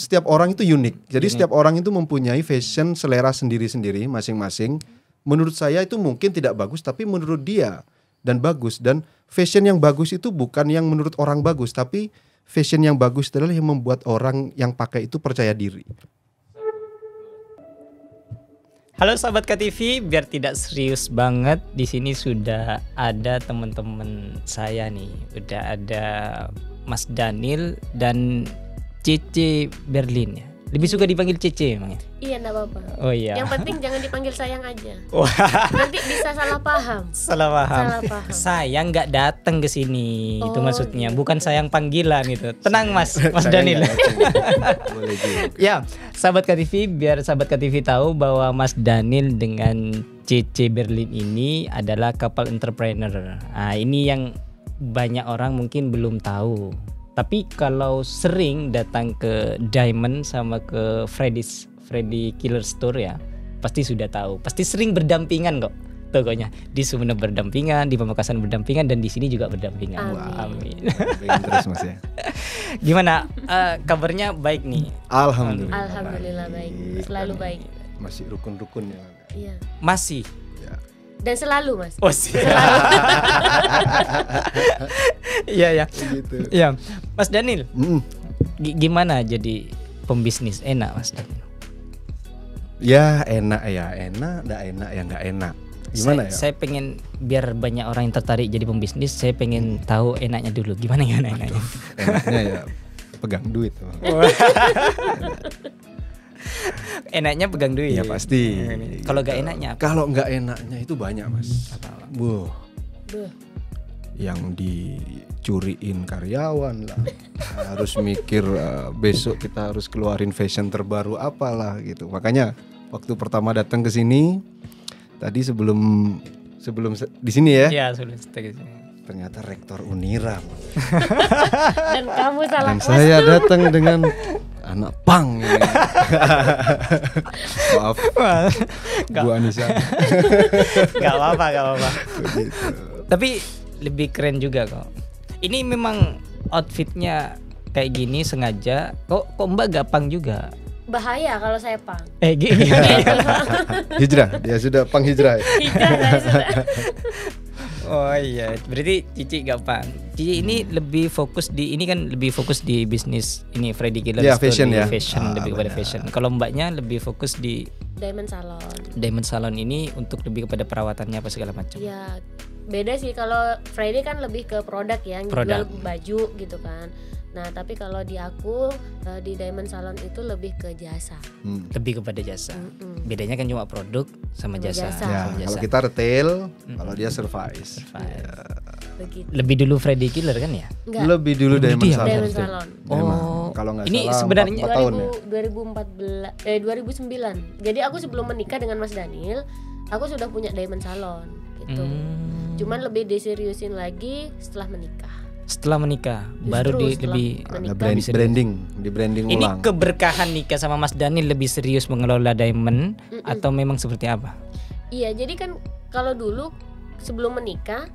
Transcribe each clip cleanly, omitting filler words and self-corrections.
setiap orang itu unik. Jadi setiap orang itu mempunyai fashion selera sendiri-sendiri masing-masing. Menurut saya itu mungkin tidak bagus, tapi menurut dia dan bagus. Dan fashion yang bagus itu bukan yang menurut orang bagus, tapi fashion yang bagus adalah yang membuat orang yang pakai itu percaya diri. Halo sahabat KTV, biar tidak serius banget, di sini sudah ada teman-teman saya nih. Udah ada Mas Daniel dan Cece Berlin ya. Lebih suka dipanggil Cece emang ya? Iya, enggak apa-apa. Oh iya. Yang penting jangan dipanggil sayang aja. Wah. Nanti bisa salah paham. Salah paham. Salah paham. Sayang nggak datang ke sini, itu Oh, maksudnya. gitu. Bukan sayang panggilan gitu. Tenang Mas Saya Daniel. nggak ngerti. Boleh juga. Ya, sahabat KTV, biar sahabat KTV tahu bahwa Mas Daniel dengan Cece Berlin ini adalah couple entrepreneur. Nah, ini yang banyak orang mungkin belum tahu. Tapi kalau sering datang ke Diamond sama ke Freddy Killer Store ya, pasti sudah tahu. Pasti sering berdampingan kok. Tokonya di Sumeneb berdampingan, di Pamekasan berdampingan, dan di sini juga berdampingan. Amin. Amin. Terus Mas ya. Gimana kabarnya? Baik nih. Alhamdulillah. Alhamdulillah baik. Selalu baik. Masih rukun-rukun ya. Iya. Masih. Ya. Dan selalu, Mas. Oh sih. Iya ya. Begitu. Ya, Mas Daniel, Mm. gimana jadi pembisnis? Enak Mas Daniel? Ya enak ya, enak, enggak enak ya enggak enak. Gimana ya? Saya pengen biar banyak orang yang tertarik jadi pembisnis. Saya pengen tahu enaknya dulu. Gimana enaknya? Enaknya ya pegang duit. Enaknya pegang duit. Ya pasti. Kalau gak enaknya apa? Kalau nggak enaknya itu banyak Mas. Wuh, Duh. yang dicuriin karyawan lah. Harus mikir besok kita harus keluarin fashion terbaru apalah gitu. Makanya waktu pertama datang ke sini tadi sebelum di sini ya, Ya, sudah setuju. ternyata rektor Unira. Dan kamu salah Dan kelas saya tuh. datang dengan anak pang ini. Maaf Bu Anissa. Gak apa-apa. Tapi lebih keren juga kok. Ini memang outfitnya kayak gini sengaja. Kok Mbak gapang juga? Bahaya kalau saya pang. Gini. Hijrah, dia sudah pang hijrah. Ya? Hijrah saya sudah. Oh iya, berarti Cici gampang. Cici ini lebih fokus di bisnis ini Freddy Killer Ya, Store, fashion di ya. fashion lebih kepada benar. fashion. Kalau Mbaknya lebih fokus di Diamond Salon. Diamond Salon ini untuk lebih kepada perawatannya apa segala macam. Ya, beda sih kalau Friday kan lebih ke produk ya, Produk. jual baju gitu kan. Nah, tapi kalau di aku di Diamond Salon itu lebih ke jasa. Lebih kepada jasa. Bedanya kan cuma produk sama Sama jasa. jasa. Ya, Sama kalau jasa. kita retail, kalau dia service. Begitu. Lebih dulu Freddy Killer kan ya? Enggak. Lebih dulu Lebih Diamond dia. Salon. Diamond Salon. Memang. Oh, Kalau nggak ini salah sebenarnya 4 tahun ya. 2009. Jadi aku sebelum menikah dengan Mas Daniel, aku sudah punya Diamond Salon gitu. Cuman lebih diseriusin lagi setelah menikah. Setelah menikah baru setelah lebih Ada menikah. di branding Ini ulang. keberkahan nikah sama Mas Daniel lebih serius mengelola Diamond atau memang seperti apa? Iya, jadi kan kalau dulu sebelum menikah,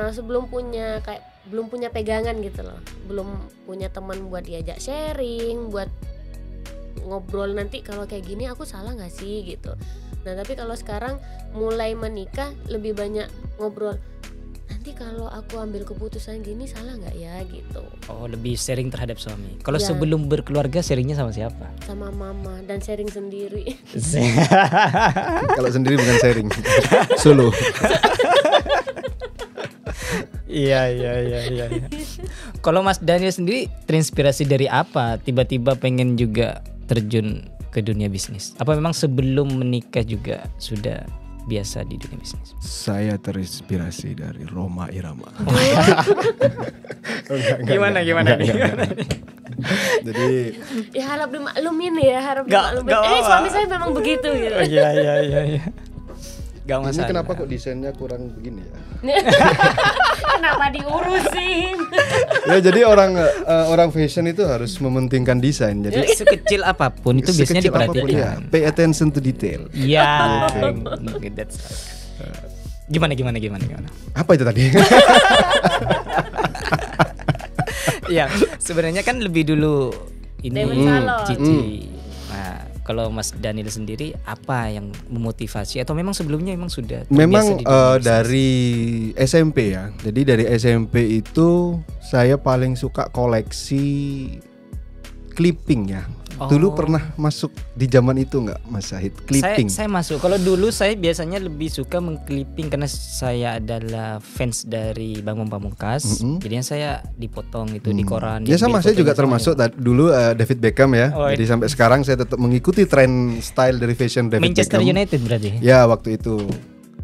sebelum punya belum punya pegangan gitu loh, belum punya teman buat diajak sharing, buat ngobrol nanti kalau kayak gini aku salah nggak sih gitu. Nah tapi kalau sekarang mulai menikah lebih banyak ngobrol. Nanti kalau aku ambil keputusan gini salah nggak ya gitu. Oh, lebih sharing terhadap suami. Kalau Ya. sebelum berkeluarga sharingnya sama siapa? Sama mama dan sharing sendiri. Kalau sendiri bukan sharing. Solo. Iya. Kalau Mas Daniel sendiri terinspirasi dari apa? Tiba-tiba pengen juga terjun ke dunia bisnis. Apa memang sebelum menikah juga sudah biasa di dunia bisnis? Saya terinspirasi dari Roma Irama. Gimana? Jadi Ya harap dimaklumin ya, harap Nggak dimaklumin. apa-apa. Suami saya memang begitu gitu. Iya. Gak ini masalah. kenapa kok desainnya kurang begini ya? Kenapa diurusin? Ya jadi orang fashion itu harus mementingkan desain. Jadi Sekecil apapun itu biasanya sekecil apapun ya, diperhatikan. pay attention to detail. Iya. That's Gimana? Apa itu tadi? Iya, sebenarnya kan lebih dulu ini Diamond Salon. Cici. Nah, kalau Mas Daniel sendiri apa yang memotivasi atau memang sebelumnya memang sudah terbiasa Memang di dunia bisnis? dari SMP ya. Jadi dari SMP itu saya paling suka koleksi clipping ya. Dulu pernah masuk di zaman itu nggak, Mas Syahid? Clipping. Saya masuk. Kalau dulu saya biasanya lebih suka mengclipping karena saya adalah fans dari Bang Pamungkas. Jadinya saya dipotong itu di koran. Ya sama, saya juga fotonya termasuk dulu David Beckham ya. Oh, Jadi sampai sekarang saya tetap mengikuti tren style dari fashion David Manchester Beckham. United berarti. Ya waktu itu.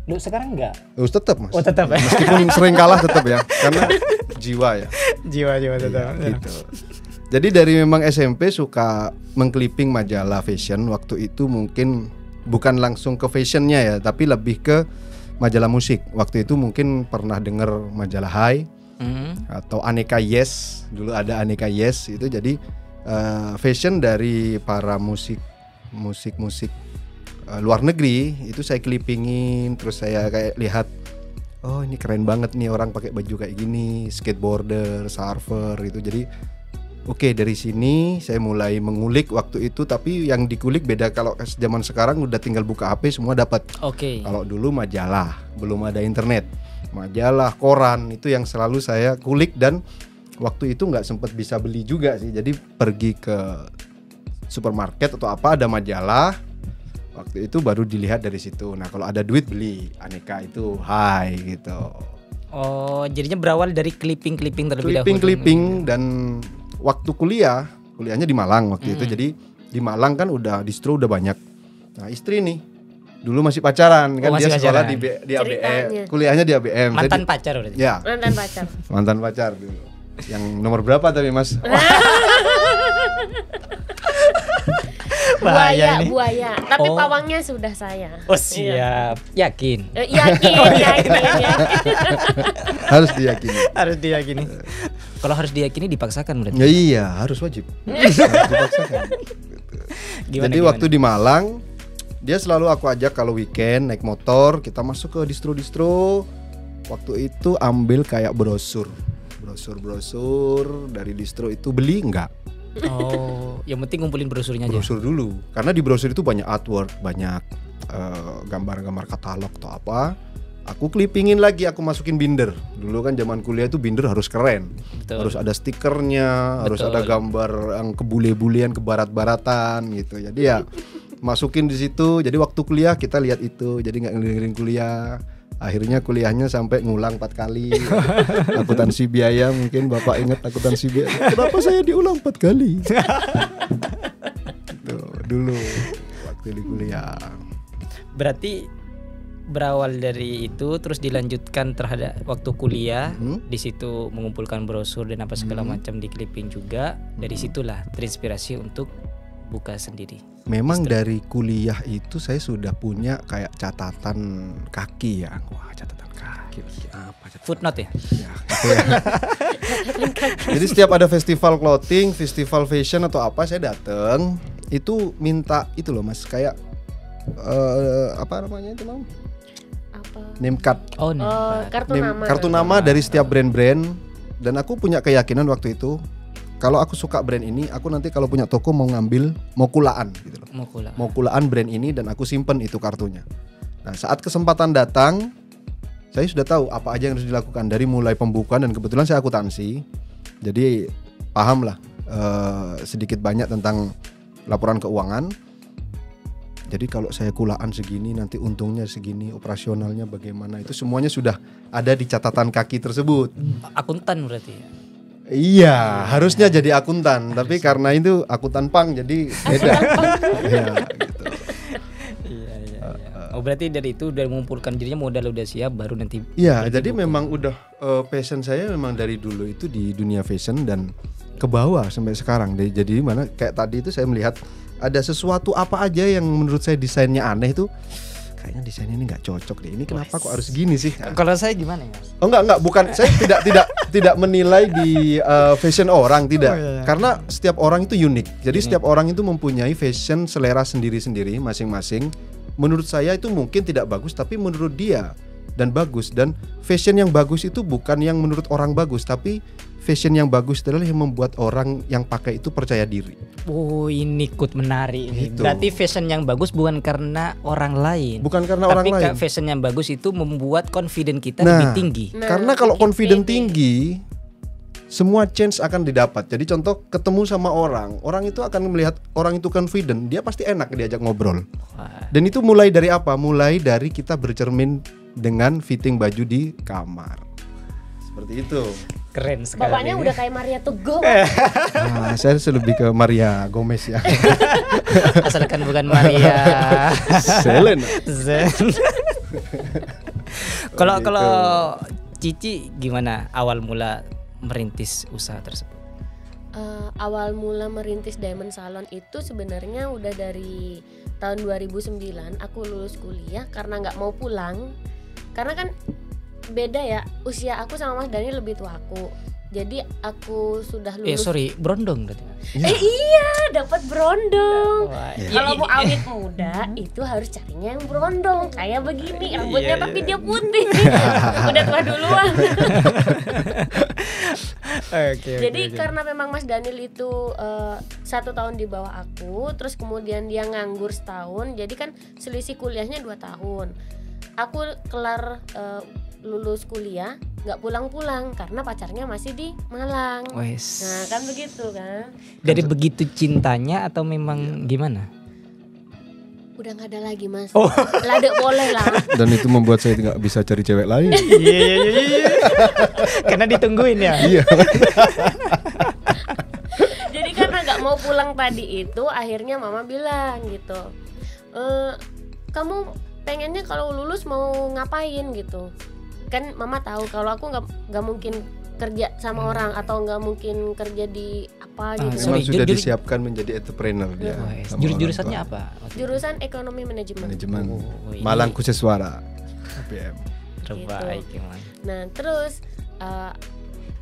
Lu sekarang enggak? Tetap Mas. Oh tetap ya. Meskipun sering kalah tetap ya, karena jiwa ya. Jiwa tetap. Gitu. Jadi dari memang SMP suka mengclipping majalah fashion. Waktu itu mungkin bukan langsung ke fashionnya ya, tapi lebih ke majalah musik. Waktu itu mungkin pernah dengar majalah High atau Aneka Yes. Dulu ada Aneka Yes itu, jadi fashion dari para musik luar negeri itu saya clippingin. Terus saya kayak lihat, oh ini keren banget nih orang pakai baju kayak gini, skateboarder, surfer itu. Jadi oke, dari sini saya mulai mengulik waktu itu, tapi yang dikulik beda. Kalau zaman sekarang udah tinggal buka HP semua dapat. Oke. Kalau dulu majalah, belum ada internet. Majalah, koran itu yang selalu saya kulik, dan waktu itu nggak sempat bisa beli juga sih. Jadi pergi ke supermarket atau apa, ada majalah. Waktu itu baru dilihat dari situ. Nah, kalau ada duit beli Aneka itu High gitu. Oh, jadinya berawal dari clipping terlebih dahulu. Clipping dan waktu kuliahnya di Malang waktu itu. Jadi di Malang kan udah distro udah banyak. Nah, istri nih dulu masih pacaran kan, masih dia sekolah pacaran. di ABM, Ceritanya. kuliahnya di ABM. Mantan pacar berarti. Ya, Mantan pacar. mantan pacar dulu. Yang nomor berapa tapi Mas? Bahaya ini. Buaya. Tapi Oh. pawangnya sudah saya. Oh siap, yakin. Yakin. Harus diyakini. Harus diyakini. Kalau harus diyakini dipaksakan berarti. Ya iya, harus wajib. Harus dipaksakan. Jadi waktu di Malang, dia selalu aku ajak kalau weekend naik motor, kita masuk ke distro-distro. Waktu itu ambil kayak brosur dari distro itu, beli enggak? Oh, yang penting ngumpulin brosurnya aja. Brosur dulu, karena di brosur itu banyak artwork, banyak gambar-gambar katalog atau apa. Aku clippingin lagi, aku masukin binder. Dulu kan zaman kuliah itu binder harus keren. Betul. Harus ada stikernya, harus ada gambar yang kebule-bulean, kebarat-baratan gitu. Jadi ya masukin di situ. Jadi waktu kuliah kita lihat itu, jadi nggak ngelirin kuliah. Akhirnya kuliahnya sampai ngulang 4 kali. Akuntansi biaya, mungkin Bapak ingat akuntansi biaya. Kenapa saya diulang 4 kali? Tuh, dulu waktu di kuliah. Berarti berawal dari itu terus dilanjutkan terhadap waktu kuliah, di situ mengumpulkan brosur dan apa segala macam, di clipping juga. Dari situlah terinspirasi untuk buka sendiri. Memang dari kuliah itu saya sudah punya kayak catatan kaki ya. Wah, catatan kaki apa? Footnote ya? Ya, gitu ya. Jadi setiap ada festival clothing, festival fashion atau apa, saya datang itu minta itu loh Mas, kayak apa namanya itu Mam? Apa? Name card. Oh, Kartu nama dari setiap brand-brand. Dan aku punya keyakinan waktu itu, kalau aku suka brand ini, aku nanti kalau punya toko mau kulaan gitu loh. Mau kulaan brand ini, dan aku simpen itu kartunya. Nah, saat kesempatan datang, saya sudah tahu apa aja yang harus dilakukan dari mulai pembukaan, dan kebetulan saya akuntansi. Jadi paham lah sedikit banyak tentang laporan keuangan. Jadi kalau saya kulaan segini, nanti untungnya segini, operasionalnya bagaimana, itu semuanya sudah ada di catatan kaki tersebut. Akuntan berarti ya? Iya, harusnya jadi akuntan, tapi karena itu akuntan pang, jadi beda. Iya, gitu. Iya. Oh, berarti dari itu udah mengumpulkan dirinya, modal udah siap, baru nanti. Iya, jadi memang udah passion saya memang dari dulu itu di dunia fashion, dan ke bawah sampai sekarang. Jadi mana kayak tadi itu saya melihat ada sesuatu apa aja yang menurut saya desainnya aneh itu. Kayaknya desainnya ini nggak cocok deh. Ini kenapa kok harus gini sih? Kalau saya gimana ya, Mas? Oh enggak, bukan. Saya tidak menilai di fashion orang, tidak. Karena setiap orang itu unik. Jadi setiap orang itu mempunyai fashion selera sendiri-sendiri masing-masing. Menurut saya itu mungkin tidak bagus, tapi menurut dia dan bagus. Dan fashion yang bagus itu bukan yang menurut orang bagus, tapi fashion yang bagus adalah yang membuat orang yang pakai itu percaya diri. Oh, ini menarik ini. Gitu. Berarti fashion yang bagus bukan karena orang lain. Bukan karena orang Tapi lain. fashion yang bagus itu membuat confidence kita Nah, lebih tinggi. Karena kalau bikin confident pede. tinggi, semua chance akan didapat. Jadi contoh ketemu sama orang itu akan melihat orang itu confident, dia pasti enak diajak ngobrol. Wah. Dan itu mulai dari apa? Mulai dari kita bercermin dengan fitting baju di kamar. Seperti itu. Keren sekali. Bapaknya udah kayak Maria Teguh. Nah, saya lebih ke Maria Gomez ya. Asalkan bukan Maria. Selena. Zen. Kalau Gitu. kalau Cici gimana awal mula merintis usaha tersebut? Awal mula merintis Diamond Salon itu sebenarnya udah dari tahun 2009. Aku lulus kuliah karena nggak mau pulang. Karena kan beda ya, usia aku sama Mas Dani lebih tua aku. Jadi aku sudah lulus. Brondong berarti. Iya, dapat brondong. Wah, Kalau mau awet muda itu harus carinya yang brondong kayak begini, rambutnya Iya, tapi dia putih. Udah tua duluan. Jadi karena memang Mas Daniel itu 1 tahun di bawah aku, terus kemudian dia nganggur setahun, jadi kan selisih kuliahnya 2 tahun. Aku kelar lulus kuliah nggak pulang-pulang karena pacarnya masih di Malang. Wes. Nah kan begitu kan. Dari begitu cintanya atau memang gimana? Udah nggak ada lagi Mas. Oh. Ladek boleh lah. Dan itu membuat saya nggak bisa cari cewek lain. Iya. Karena ditungguin ya. Iya. Jadi karena nggak mau pulang tadi itu, akhirnya mama bilang gitu, kamu pengennya kalau lulus mau ngapain gitu. Kan mama tahu kalau aku nggak mungkin kerja sama orang atau nggak mungkin kerja di apa gitu. Memang Sorry, sudah jujur- disiapkan menjadi entrepreneur dia. Wes. sama orang Jurusannya tua. apa? Jurusan ekonomi manajemen. Manajemen. Oh, ini- Malang Kuseswara. APM. Terbaik emang. Nah terus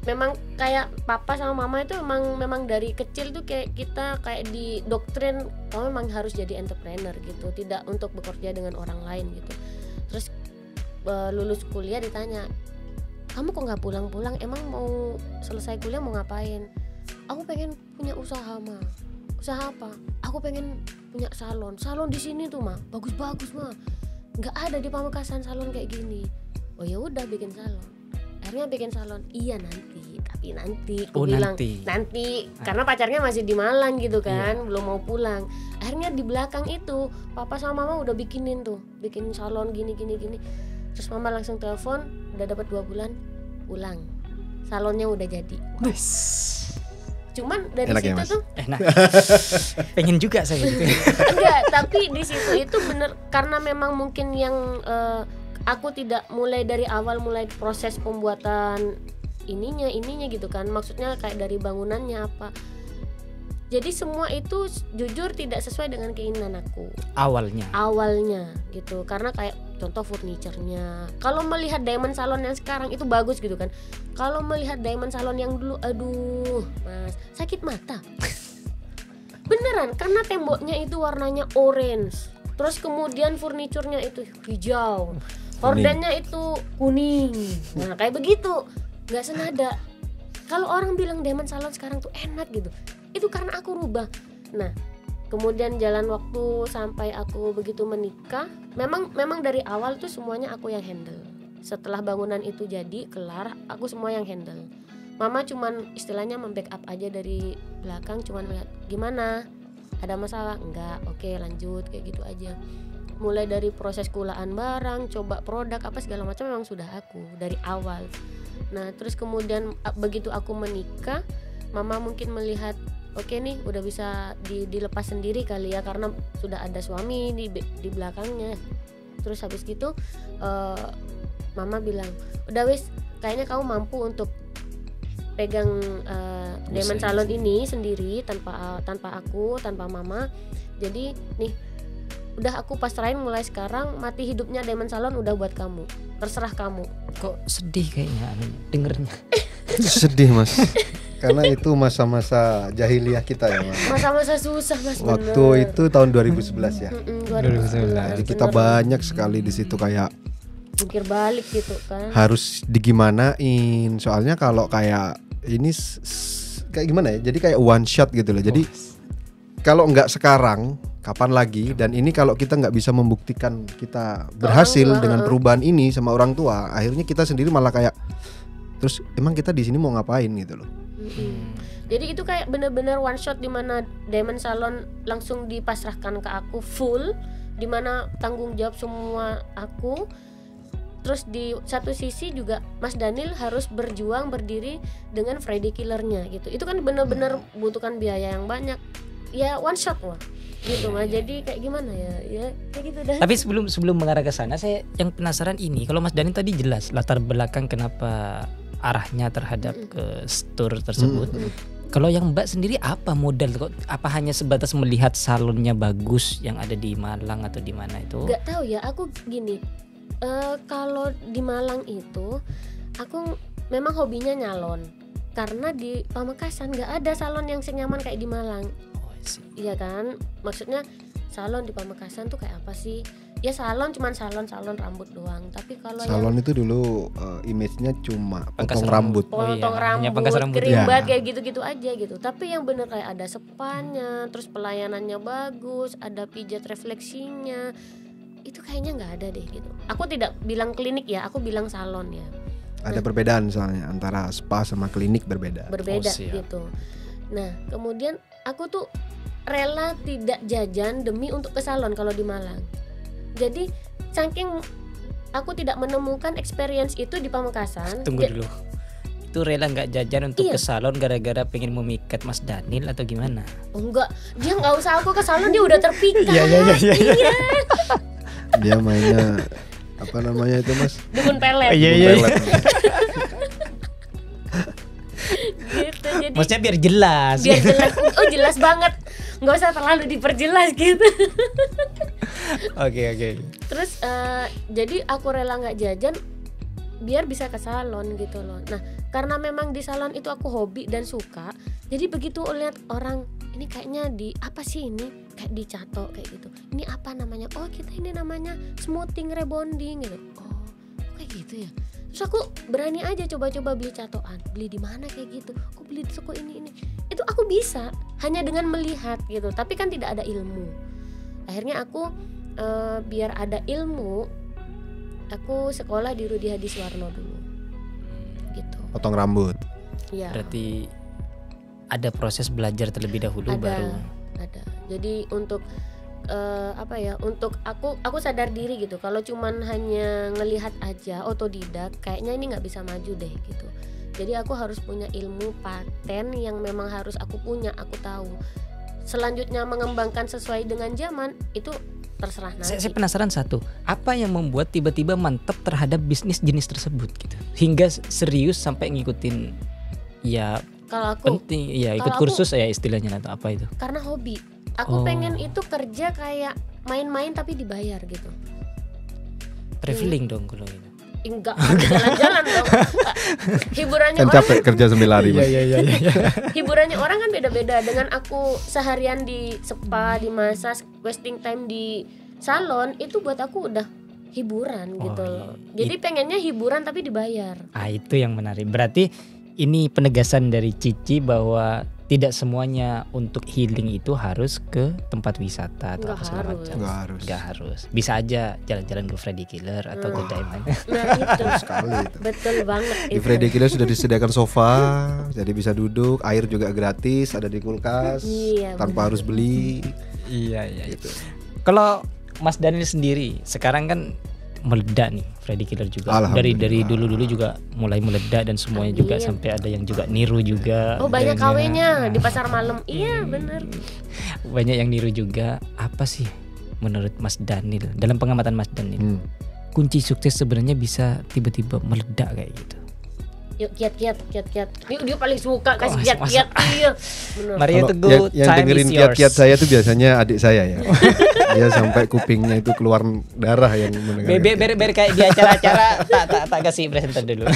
memang kayak papa sama mama itu memang dari kecil tuh kayak kita kayak di doktrin kamu memang harus jadi entrepreneur gitu, tidak untuk bekerja dengan orang lain gitu. Terus lulus kuliah ditanya, kamu kok nggak pulang-pulang, emang mau selesai kuliah mau ngapain? Aku pengen punya usaha mah. Usaha apa? Aku pengen punya salon di sini tuh mah bagus-bagus mah, nggak ada di Pamekasan salon kayak gini. Oh ya udah bikin salon. Akhirnya bikin salon. Iya nanti, tapi nanti. Aku Oh, bilang nanti. karena pacarnya masih di Malang gitu kan, belum mau pulang. Akhirnya di belakang itu papa sama mama udah bikin salon gini. Terus mama langsung telepon, udah dapat 2 bulan pulang. Salonnya udah jadi. Wes. Cuman dari Enak ya, situ Mas? tuh Nah. Pengen juga saya gitu. enggak, tapi di situ itu bener karena memang mungkin yang aku tidak mulai dari awal, mulai proses pembuatan ininya gitu kan, maksudnya kayak dari bangunannya apa. Jadi semua itu jujur tidak sesuai dengan keinginan aku awalnya gitu, karena kayak contoh furniturnya, kalau melihat Diamond Salon yang sekarang itu bagus gitu kan, kalau melihat Diamond Salon yang dulu aduh Mas sakit mata. Beneran, karena temboknya itu warnanya orange, terus kemudian furniturnya itu hijau, hordennya itu kuning. Nah kayak begitu, nggak senada. Kalau orang bilang Diamond Salon sekarang tuh enak gitu, itu karena aku rubah. Nah kemudian jalan waktu sampai aku begitu menikah, memang dari awal tuh semuanya aku yang handle. Setelah bangunan itu jadi kelar, aku semua yang handle. Mama cuman istilahnya membackup aja dari belakang, cuman lihat gimana, ada masalah enggak, oke lanjut, kayak gitu aja. Mulai dari proses kulaan barang, coba produk apa segala macam memang sudah aku dari awal. Nah terus kemudian begitu aku menikah, mama mungkin melihat oke nih udah bisa dilepas sendiri kali ya, karena sudah ada suami di belakangnya. Terus habis gitu mama bilang udah wis, kayaknya kamu mampu untuk pegang Diamond Salon ini sendiri tanpa aku, tanpa mama. Jadi nih udah aku pasrahin mulai sekarang, mati hidupnya Diamond Salon udah buat kamu, terserah kamu. Kok sedih kayaknya dengernya. Sedih Mas. Karena itu masa-masa jahiliyah kita ya Mas. Masa-masa susah Mas. Waktu itu tahun 2011 ya. 2011. Jadi kita banyak sekali di situ kayak jungkir balik gitu kan. harus digimanain. Soalnya kalau kayak ini kayak gimana ya? Jadi kayak one shot gitu loh. Jadi kalau nggak sekarang, kapan lagi? Dan ini kalau kita nggak bisa membuktikan kita berhasil dengan perubahan ini sama orang tua, akhirnya kita sendiri malah kayak, terus emang kita di sini mau ngapain gitu loh. Jadi itu kayak bener-bener one shot di mana Diamond Salon langsung dipasrahkan ke aku full, di mana tanggung jawab semua aku. Terus di satu sisi juga Mas Daniel harus berjuang berdiri dengan Freddy Killernya gitu. Itu kan bener-bener butuhkan biaya yang banyak. Ya one shot lah gitu mah. Jadi kayak gimana ya kayak gitu dah. Tapi sebelum mengarah ke sana, saya yang penasaran ini, kalau Mas Daniel tadi jelas latar belakang kenapa arahnya terhadap ke store tersebut. Kalau yang Mbak sendiri apa modal kok? Apa hanya sebatas melihat salonnya bagus yang ada di Malang atau di mana itu? Gak tahu ya, aku gini. Kalau di Malang itu aku memang hobinya nyalon. Karena di Pamekasan gak ada salon yang senyaman kayak di Malang. Iya kan? Maksudnya salon di Pamekasan tuh kayak apa sih? Ya salon cuman salon rambut doang. Tapi kalau salon itu dulu image-nya cuma pangkas potong rambut. Potong rambut, kerimbat kayak gitu-gitu aja gitu. Tapi yang bener kayak ada spanya, terus pelayanannya bagus, ada pijat refleksinya. Itu kayaknya nggak ada deh gitu. Aku tidak bilang klinik ya, aku bilang salon ya. Ada perbedaan soalnya antara spa sama klinik berbeda gitu. Nah kemudian aku tuh rela tidak jajan demi untuk ke salon kalau di Malang. Jadi saking aku tidak menemukan experience itu di Pamekasan. Tunggu dulu. Itu rela nggak jajan untuk ke salon gara-gara pengen memikat Mas Daniel atau gimana? Oh, enggak, dia nggak usah aku ke salon, dia udah terpikat. Iya. Dia mainnya apa namanya itu Mas? Dukun pelet. Iya. Gitu, jadi maksudnya biar jelas. Oh jelas banget, nggak usah terlalu diperjelas gitu. Oke. Terus jadi aku rela nggak jajan biar bisa ke salon gitu loh. Nah karena memang di salon itu aku hobi dan suka, jadi begitu lihat orang ini kayaknya di apa sih ini, kayak dicatok kayak gitu, ini apa namanya, oh kita ini namanya smoothing rebonding gitu. Oh kayak gitu ya. Terus aku berani aja coba-coba beli catokan. Beli di mana kayak gitu? Aku beli di toko ini. Itu aku bisa hanya dengan melihat gitu. Tapi kan tidak ada ilmu. Akhirnya aku biar ada ilmu, aku sekolah di Rudi Hadiswarno dulu. Gitu. Potong rambut. Iya. Berarti ada proses belajar terlebih dahulu baru. Ada. Jadi untuk untuk aku sadar diri gitu. Kalau cuman hanya ngelihat aja otodidak, kayaknya ini nggak bisa maju deh gitu. Jadi aku harus punya ilmu paten yang memang harus aku punya, aku tahu. Selanjutnya mengembangkan sesuai dengan zaman itu terserah nanti. Saya penasaran satu, apa yang membuat tiba-tiba mantap terhadap bisnis jenis tersebut gitu, hingga serius sampai ngikutin ya kalau aku penting ya ikut kursus ya istilahnya atau apa itu? Karena hobi. Aku pengen itu kerja kayak main-main tapi dibayar gitu. Traveling dong kalau gitu. Enggak, jalan-jalan dong. Hiburannya kan orang capek kerja 9 hari. Iya. Hiburannya orang kan beda-beda. Dengan aku seharian di spa, di massage, wasting time di salon, itu buat aku udah hiburan gitu loh. Jadi pengennya hiburan tapi dibayar. Itu yang menarik. Berarti ini penegasan dari Cici bahwa tidak semuanya untuk healing itu harus ke tempat wisata atau apa segala macam. Nggak harus. Bisa aja jalan-jalan ke Freddy Killer atau ke Diamond. Nah itu sekali itu. Betul banget. Di Freddy Killer sudah disediakan sofa, jadi bisa duduk, air juga gratis, ada di kulkas, tanpa harus beli. Iya. Gitu. Kalau Mas Daniel sendiri sekarang kan meledak nih Freddy Killer juga. Dari dulu juga mulai meledak dan semuanya juga sampai ada yang juga niru juga. Oh banyak KW-nya di pasar malam. Iya benar. Banyak yang niru juga. Apa sih menurut Mas Daniel, dalam pengamatan Mas Daniel, kunci sukses sebenarnya bisa tiba-tiba meledak kayak gitu? Yuk kiat. Dia paling suka kasih kiat. Iya. Mario Teguh, yang dengerin kiat saya tuh biasanya adik saya ya. Dia sampai kupingnya itu keluar darah yang mendengar. Ber kayak di acara-acara tak kasih presenter dulu.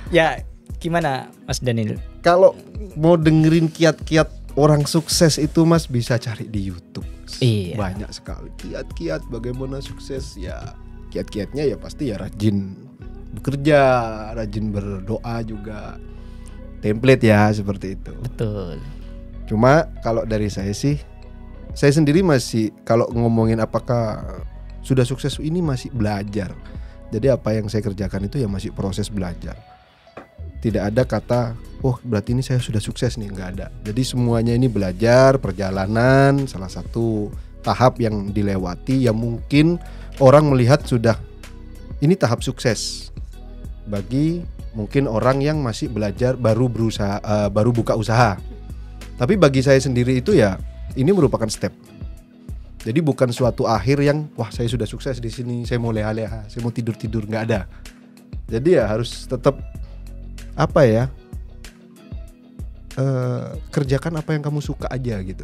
Ya, gimana Mas Daniel? Kalau mau dengerin kiat-kiat orang sukses itu Mas bisa cari di YouTube. Iya. Banyak sekali kiat-kiat bagaimana sukses ya. Kiat-kiatnya ya pasti ya rajin bekerja, rajin berdoa juga. Template ya seperti itu. Betul. Cuma kalau dari saya sih, saya sendiri masih kalau ngomongin apakah sudah sukses, ini masih belajar. Jadi apa yang saya kerjakan itu ya masih proses belajar. Tidak ada kata, oh berarti ini saya sudah sukses nih, nggak ada. Jadi semuanya ini belajar, perjalanan, salah satu tahap yang dilewati yang mungkin orang melihat sudah ini tahap sukses. Bagi mungkin orang yang masih belajar, baru berusaha, baru buka usaha. Tapi bagi saya sendiri itu ya ini merupakan step. Jadi bukan suatu akhir yang wah saya sudah sukses di sini, saya mau leha-leha, saya mau tidur-tidur, nggak ada. Jadi ya harus tetap apa ya, kerjakan apa yang kamu suka aja gitu.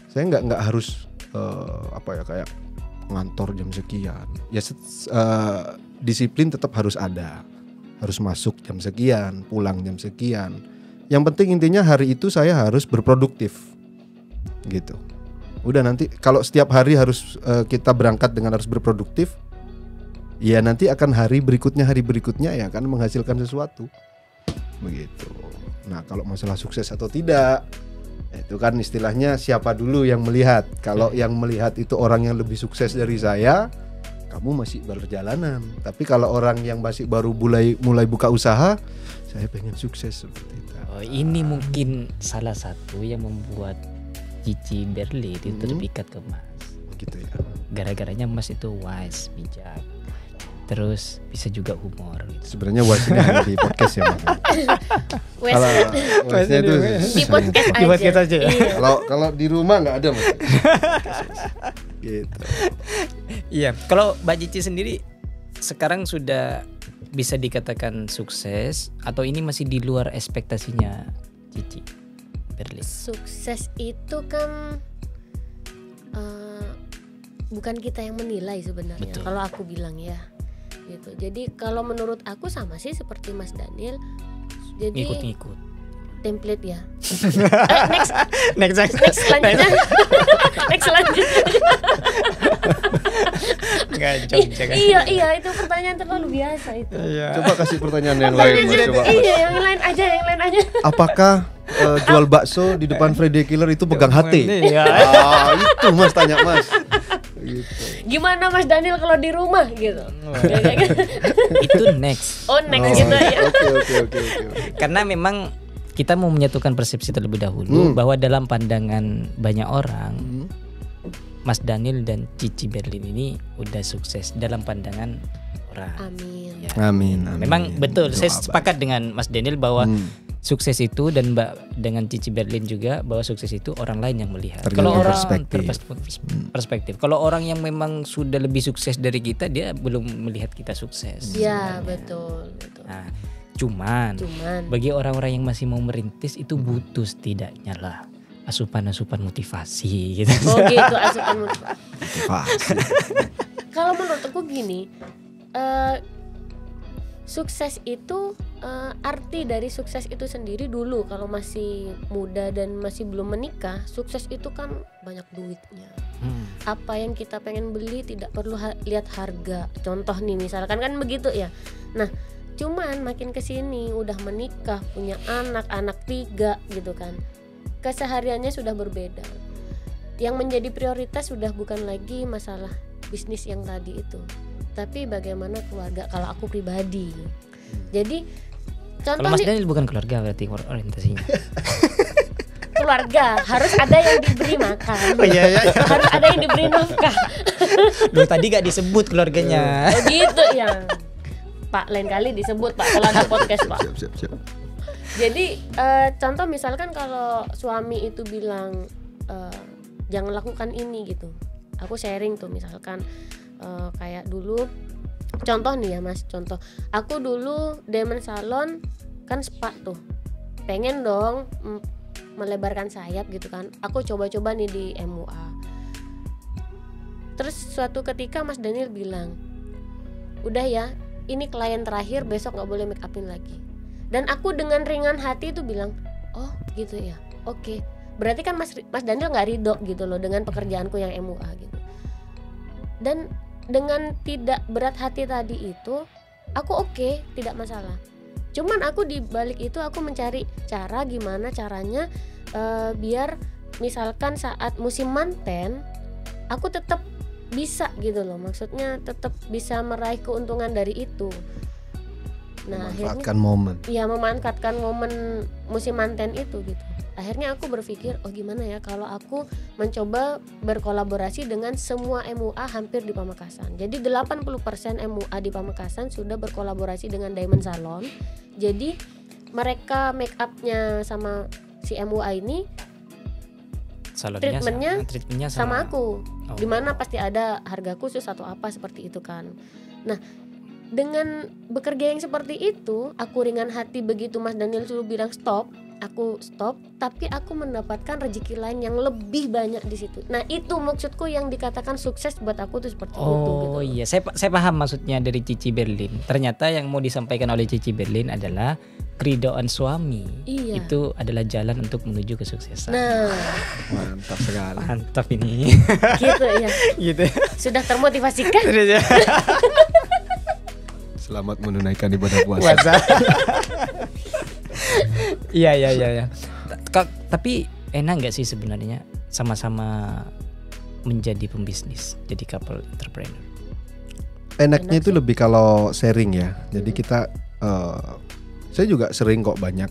Saya nggak harus apa ya kayak ngantor jam sekian. Ya disiplin tetap harus ada, harus masuk jam sekian, pulang jam sekian. Yang penting intinya hari itu saya harus berproduktif gitu. Udah nanti kalau setiap hari harus kita berangkat dengan harus berproduktif, ya nanti akan hari berikutnya ya akan menghasilkan sesuatu begitu. Nah kalau masalah sukses atau tidak, itu kan istilahnya siapa dulu yang melihat. Kalau yang melihat itu orang yang lebih sukses dari saya, kamu masih berjalanan. Tapi kalau orang yang masih baru mulai buka usaha, saya pengen sukses seperti itu. Oh, ini mungkin salah satu yang membuat Cici Berlin itu terpikat ke Mas. Gitu ya. Gara-garanya Mas itu wise, bijak. Terus bisa juga humor gitu. Sebenarnya wise ini hanya di podcast ya Mas. Wise-nya itu di podcast aja. Iya. Kalau di rumah nggak ada Mas. Gitu. Iya, kalau Mbak Cici sendiri sekarang sudah bisa dikatakan sukses atau ini masih di luar ekspektasinya Cici Berlin? Sukses itu kan bukan kita yang menilai sebenarnya. Kalau aku bilang ya gitu. Jadi kalau menurut aku sama sih seperti Mas Daniel. Jadi ngikut-ngikut template ya. Next selanjutnya. Next selanjutnya. Iya itu pertanyaan terlalu biasa itu. Coba kasih pertanyaan yang lain Mas, coba. Iya, yang lain aja. Apakah jual bakso di depan Freddy Killer itu pegang hati? Iya. Itu Mas tanya Mas. Gitu. Gimana Mas Daniel kalau di rumah gitu? Itu next. Oh next gitu ya. Oke. Karena memang kita mau menyatukan persepsi terlebih dahulu bahwa dalam pandangan banyak orang Mas Daniel dan Cici Berlin ini udah sukses dalam pandangan orang. Amin. Ya. Amin. Memang betul. Saya sepakat dengan Mas Daniel bahwa sukses itu dan Mbak dengan Cici Berlin juga bahwa sukses itu orang lain yang melihat. Kalau orang perspektif. Kalau orang yang memang sudah lebih sukses dari kita, dia belum melihat kita sukses. Iya betul. Nah, cuman bagi orang-orang yang masih mau merintis itu butuh setidaknya lah asupan motivasi gitu. Oh gitu, asupan motivasi. Kalau menurut aku gini, sukses itu arti dari sukses itu sendiri dulu kalau masih muda dan masih belum menikah, sukses itu kan banyak duitnya. Apa yang kita pengen beli tidak perlu lihat harga. Contoh nih misalkan kan begitu ya. Nah, cuman makin kesini udah menikah, punya anak 3 gitu kan, kesehariannya sudah berbeda. Yang menjadi prioritas sudah bukan lagi masalah bisnis yang tadi itu, tapi bagaimana keluarga kalau aku pribadi. Jadi contoh kalau Mas Daniel bukan keluarga berarti orientasinya. Keluarga harus ada yang diberi makan. Oh iya. Harus ada yang diberi nafkah. Loh tadi gak disebut keluarganya. Oh gitu ya. Pak, lain kali disebut Pak kalau ada podcast Pak. Siap. Jadi contoh misalkan kalau suami itu bilang jangan lakukan ini gitu. Aku sharing tuh misalkan kayak dulu contoh nih ya Mas, contoh aku dulu Diamond Salon kan spa tuh, pengen dong melebarkan sayap gitu kan. Aku coba-coba nih di MUA. Terus suatu ketika Mas Daniel bilang, udah ya, ini klien terakhir, besok gak boleh make upin lagi. Dan aku dengan ringan hati itu bilang, oh gitu ya, oke. Berarti kan Mas Daniel gak ridho gitu loh dengan pekerjaanku yang MUA gitu. Dan dengan tidak berat hati tadi itu, aku oke, tidak masalah. Cuman aku di balik itu aku mencari cara gimana caranya biar misalkan saat musim manten aku tetap bisa gitu loh, maksudnya tetap bisa meraih keuntungan dari itu. Nah, Memanfaatkan momen. ya memanfaatkan momen musim manten itu gitu. Akhirnya aku berpikir, oh gimana ya kalau aku mencoba berkolaborasi dengan semua MUA hampir di Pamekasan. Jadi 80% MUA di Pamekasan sudah berkolaborasi dengan Diamond Salon. Jadi mereka make upnya sama si MUA ini, Salonnya treatmentnya sama aku. Dimana pasti ada harga khusus atau apa seperti itu kan. Nah, dengan bekerja yang seperti itu, aku ringan hati begitu Mas Daniel suruh bilang stop. Aku stop, tapi aku mendapatkan rezeki lain yang lebih banyak di situ. Nah, itu maksudku yang dikatakan sukses buat aku tuh seperti itu gitu. Oh iya, saya paham maksudnya dari Cici Berlin. Ternyata yang mau disampaikan oleh Cici Berlin adalah keridhaan suami. Iya. Itu adalah jalan untuk menuju kesuksesan. Nah, Mantap sekali. Mantap ini. gitu ya. Gitu. Sudah termotivasi kan? Selamat menunaikan ibadah puasa. Iya. Tapi enak nggak sih sebenarnya sama-sama menjadi pembisnis, jadi couple entrepreneur? Enaknya itu lebih kalau sharing ya. Jadi kita, saya juga sering kok banyak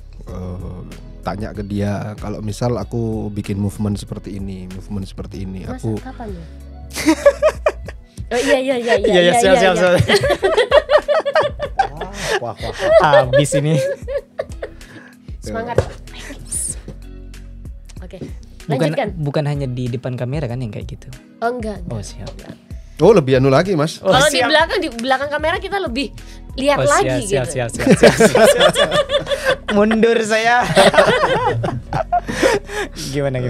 tanya ke dia. Kalau misal aku bikin movement seperti ini, Mas, aku kapan ya? Oh iya. Siap. wah. Habis ini. Semangat. Oke. Lanjutkan. Bukan hanya di depan kamera kan yang kayak gitu. Oh enggak. Oh siap. Oh lebih anu lagi Mas. Oh, Kalau siap. di belakang kamera kita lebih lihat lagi gitu. Siap. Mundur saya. Gimana?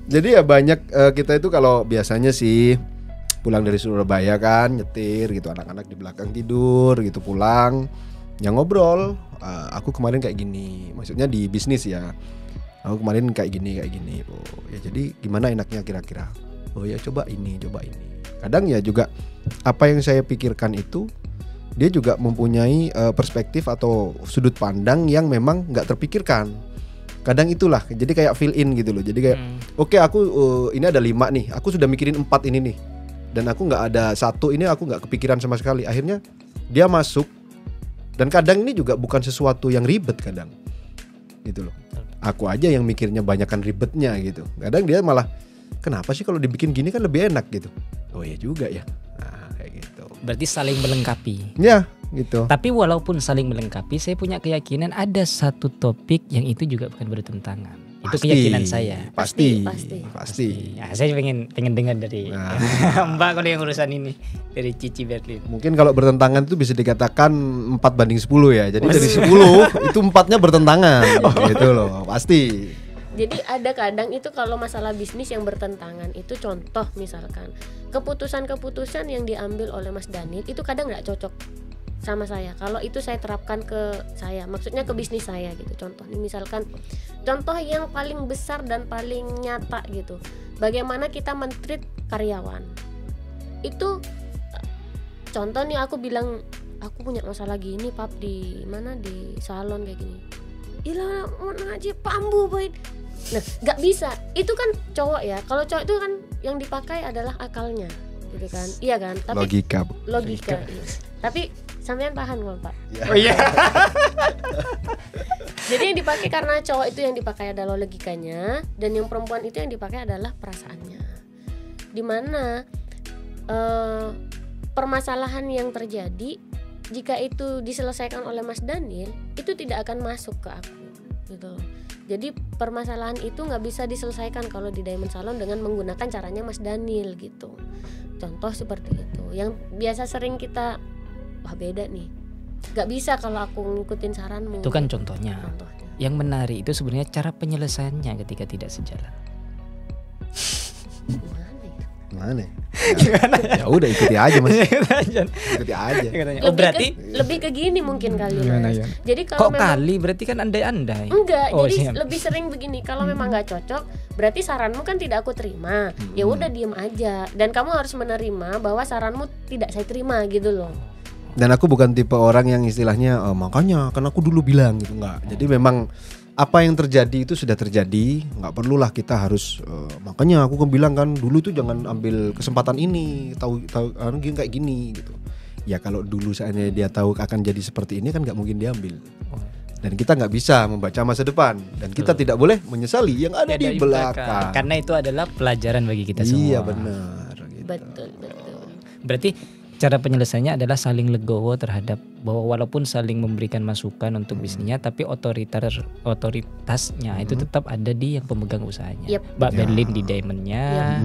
Jadi ya banyak kita itu kalau biasanya sih pulang dari Surabaya kan nyetir gitu, anak-anak di belakang tidur gitu, pulang yang ngobrol, aku kemarin kayak gini, maksudnya di bisnis ya, aku kemarin kayak gini. Oh ya jadi gimana enaknya kira-kira, oh ya coba ini. Kadang ya juga apa yang saya pikirkan itu dia juga mempunyai perspektif atau sudut pandang yang memang nggak terpikirkan. Kadang itulah jadi kayak fill in gitu loh. Jadi kayak oke, aku ini ada 5 nih, aku sudah mikirin 4 ini nih, dan aku nggak ada 1 ini, aku nggak kepikiran sama sekali. Akhirnya dia masuk, dan kadang ini juga bukan sesuatu yang ribet kadang gitu loh. Aku aja yang mikirnya banyakan ribetnya gitu. Kadang dia malah kenapa sih kalau dibikin gini kan lebih enak gitu. Oh iya juga ya. Nah kayak gitu. Berarti saling melengkapi. Ya gitu. Tapi walaupun saling melengkapi, saya punya keyakinan ada satu topik yang itu juga bukan bertentangan. Itu keyakinan saya. Pasti. Ya, saya pengen dengar dari Mbak kalau yang urusan ini dari Cici Berlin. Mungkin kalau bertentangan itu bisa dikatakan 4:10 ya. Jadi dari 10 itu 4-nya bertentangan. Gitu loh. Pasti. Jadi ada kadang itu kalau masalah bisnis yang bertentangan itu, contoh misalkan keputusan-keputusan yang diambil oleh Mas Daniel itu kadang nggak cocok sama saya. Kalau itu saya terapkan ke saya, maksudnya ke bisnis saya gitu. Contoh nih misalkan, contoh yang paling besar dan paling nyata gitu, bagaimana kita men-treat karyawan. Itu contoh nih, aku bilang aku punya masalah gini pap, di mana di salon kayak gini. Ilah mau ngaji pambu boy. Nah nggak bisa, itu kan cowok ya. Kalau cowok itu kan yang dipakai adalah akalnya gitu kan, iya kan. Tapi logika. Iya. Tapi sampean paham nggak Pak? Oh iya. Jadi yang dipakai karena cowok itu yang dipakai adalah logikanya, dan yang perempuan itu yang dipakai adalah perasaannya. Dimana permasalahan yang terjadi jika itu diselesaikan oleh Mas Daniel itu tidak akan masuk ke aku gitu. Jadi permasalahan itu nggak bisa diselesaikan kalau di Diamond Salon dengan menggunakan caranya Mas Daniel gitu. Contoh seperti itu yang biasa sering kita, wah beda nih, nggak bisa kalau aku ngikutin saranmu. Itu kan contohnya. Yang menarik itu sebenarnya cara penyelesaiannya ketika tidak sejalan. Gimana? Ya udah ikuti aja Mas. Ikuti aja. Oh berarti lebih ke gini mungkin kali Mas. Ya? Jadi kalau kok kali berarti kan andai-andai. Enggak, jadi lebih sering begini. Kalau memang nggak cocok, berarti saranmu kan tidak aku terima. Ya udah diem aja. Dan kamu harus menerima bahwa saranmu tidak saya terima gitu loh. Dan aku bukan tipe orang yang istilahnya makanya kan aku dulu bilang gitu, enggak. Jadi memang apa yang terjadi itu sudah terjadi, nggak perlulah kita harus makanya aku kan bilang kan dulu tuh jangan ambil kesempatan ini, tahu kayak gini gitu. Ya kalau dulu seandainya dia tahu akan jadi seperti ini kan nggak mungkin diambil. Dan kita nggak bisa membaca masa depan dan kita tidak boleh menyesali yang ada di belakang. Karena itu adalah pelajaran bagi kita semua. Iya benar. Gitu. Betul. Berarti cara penyelesaiannya adalah saling legowo terhadap bahwa walaupun saling memberikan masukan untuk bisnisnya, tapi otoritasnya itu tetap ada di yang pemegang usahanya. Mbak Berlin di Diamond-nya,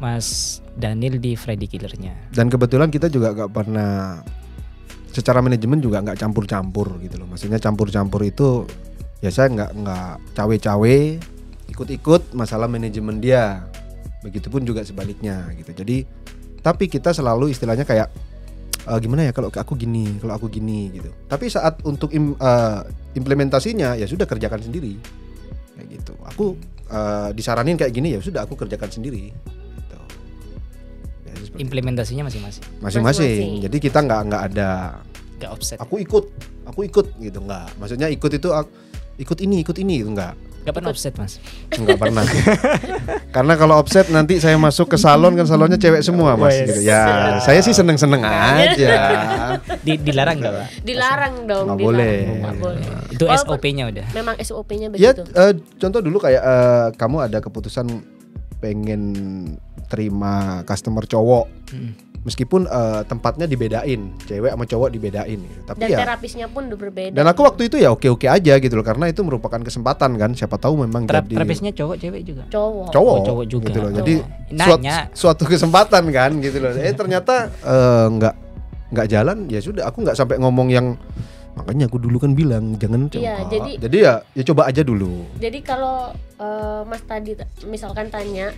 Mas Daniel di Freddy Killer-nya. Dan kebetulan kita juga gak pernah secara manajemen juga nggak campur-campur gitu loh. Maksudnya campur-campur itu ya saya nggak cawe-cawe ikut-ikut masalah manajemen dia. Begitupun juga sebaliknya gitu. Jadi tapi kita selalu istilahnya kayak gimana ya kalau aku gini gitu. Tapi saat untuk implementasinya ya sudah kerjakan sendiri kayak gitu. Aku disaranin kayak gini ya sudah aku kerjakan sendiri. Gitu. Ya, implementasinya masing-masing. Jadi kita nggak ada offset. Aku ikut gitu nggak. Maksudnya ikut itu ikut ini gitu nggak. Gak pernah offset mas? Enggak pernah. Karena kalau offset nanti saya masuk ke salon kan salonnya cewek semua mas gitu. Ya saya sih seneng-seneng aja. Dilarang nggak pak? Dilarang dong. Nggak boleh. Itu SOP-nya udah. Memang SOP-nya begitu. Ya contoh dulu kayak kamu ada keputusan pengen terima customer cowok. Meskipun tempatnya dibedain, cewek sama cowok dibedain gitu. Tapi dan ya, terapisnya pun berbeda. Dan aku waktu itu ya oke-oke aja gitu loh, karena itu merupakan kesempatan kan, siapa tahu memang jadi terapisnya cowok cewek juga. Cowok juga. Gitu loh. Jadi suatu kesempatan kan gitu loh. Ternyata nggak jalan, ya sudah aku nggak sampai ngomong yang makanya aku dulu kan bilang jangan coba. Iya, jadi ya coba aja dulu. Jadi kalau Mas tadi misalkan tanya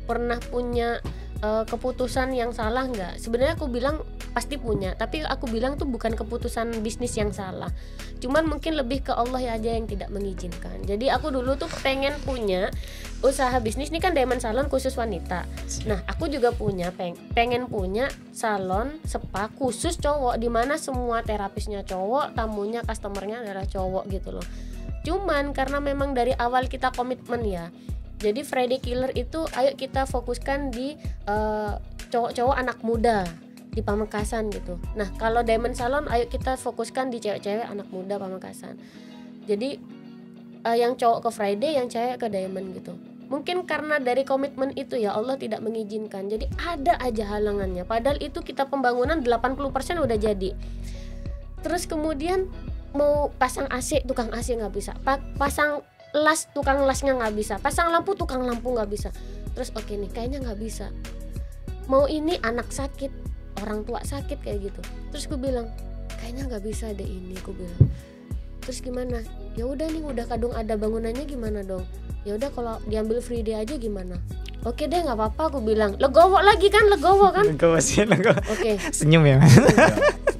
pernah punya keputusan yang salah nggak? Sebenarnya aku bilang pasti punya, tapi aku bilang tuh bukan keputusan bisnis yang salah, cuman mungkin lebih ke Allah aja yang tidak mengizinkan. Jadi aku dulu tuh pengen punya usaha bisnis, ini kan Diamond Salon khusus wanita. Nah aku juga pengen punya salon spa khusus cowok, di mana semua terapisnya cowok, tamunya, customernya adalah cowok gitu loh. Cuman karena memang dari awal kita komitmen ya. Jadi Freddy Killer itu ayo kita fokuskan di cowok-cowok anak muda di Pamekasan gitu. Nah kalau Diamond Salon ayo kita fokuskan di cewek-cewek anak muda Pamekasan. Jadi yang cowok ke Friday, yang cewek ke Diamond gitu. Mungkin karena dari komitmen itu ya Allah tidak mengizinkan. Jadi ada aja halangannya. Padahal itu kita pembangunan 80% udah jadi. Terus kemudian mau pasang AC, tukang AC nggak bisa. Pasang las, tukang lasnya nggak bisa. Pasang lampu, tukang lampu nggak bisa. Terus oke nih kayaknya nggak bisa. Mau ini anak sakit, orang tua sakit kayak gitu. Terus gue bilang kayaknya nggak bisa deh ini, gue bilang. Terus gimana? Ya udah nih udah kadung ada bangunannya, gimana dong? Ya udah kalau diambil free day aja gimana? Oke deh nggak apa-apa, aku bilang. Legowo lagi kan, legowo kan? Oke. Senyum ya.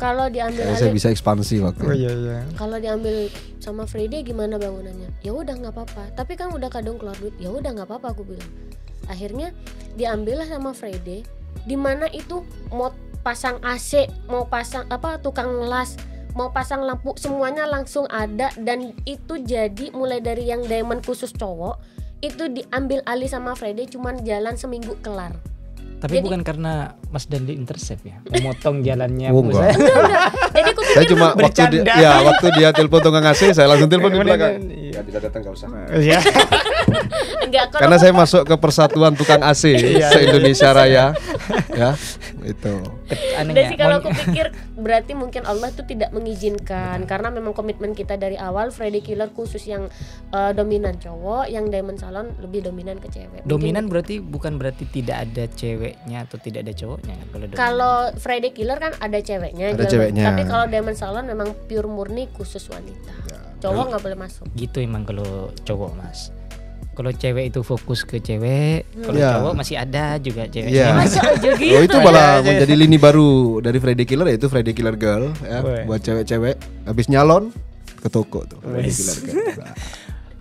Kalau diambil saya bisa ekspansi waktu. Oh iya. Kalau diambil sama Friday gimana bangunannya? Ya udah nggak apa-apa. Tapi kan udah kadung keluar duit. Ya udah nggak apa-apa, aku bilang. Akhirnya diambillah sama Friday. Di mana itu mau pasang AC, mau pasang tukang las, mau pasang lampu, semuanya langsung ada. Dan itu jadi mulai dari yang Diamond khusus cowok itu diambil alih sama Friday, cuman jalan seminggu kelar. Tapi jadi, bukan karena Mas Dandi intercept ya, memotong jalannya enggak. Jadi aku saya cuma waktu dia telepon tukang AC, saya langsung telepon di belakang. Ya bisa datang enggak usah. Iya. Karena saya masuk ke persatuan tukang AC se-Indonesia Raya. Ya, itu. Jadi kalau aku pikir berarti mungkin Allah tuh tidak mengizinkan karena memang komitmen kita dari awal Freddy Killer khusus yang dominan cowok, yang Diamond Salon lebih dominan ke cewek. Dominan berarti bukan berarti tidak ada ceweknya atau tidak ada cowoknya kan kalau Freddy Killer kan ada ceweknya. Ada ceweknya. Tapi kalau Diamond Salon memang pure murni khusus wanita. Cowok nggak boleh masuk. Gitu emang kalau cowok mas. Kalau cewek itu fokus ke cewek, kalau cowok masih ada juga ceweknya. Oh itu malah menjadi lini baru dari Freddy Killer, yaitu Freddy Killer Girl ya, buat cewek-cewek habis nyalon ke toko tuh Freddy Killer Girl.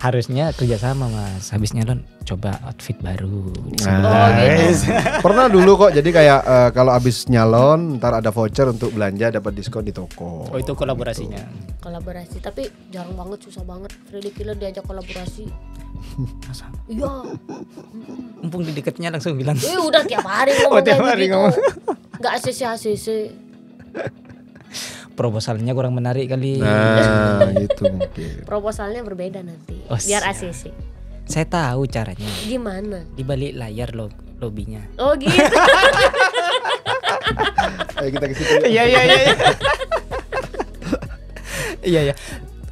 Harusnya kerjasama Mas. Habis nyalon coba outfit baru. Pernah dulu kok. Jadi kayak kalau habis nyalon ntar ada voucher untuk belanja dapat diskon di toko. Oh itu kolaborasinya. Kolaborasi, tapi jarang banget, susah banget Freddy Killer diajak kolaborasi. Masa? Iya. Mumpung di dekatnya langsung bilang. Udah tiap hari ngomong tiap kayak hari gitu. ngomong. Gak ACC. Proposalnya kurang menarik kali. Nah gitu mungkin. Proposalnya berbeda nanti. Oh, Biar siap. ACC. Saya tahu caranya. Gimana? Di balik layar lobbynya. Oh gitu. Ayo kita ke situ. Iya. Iya.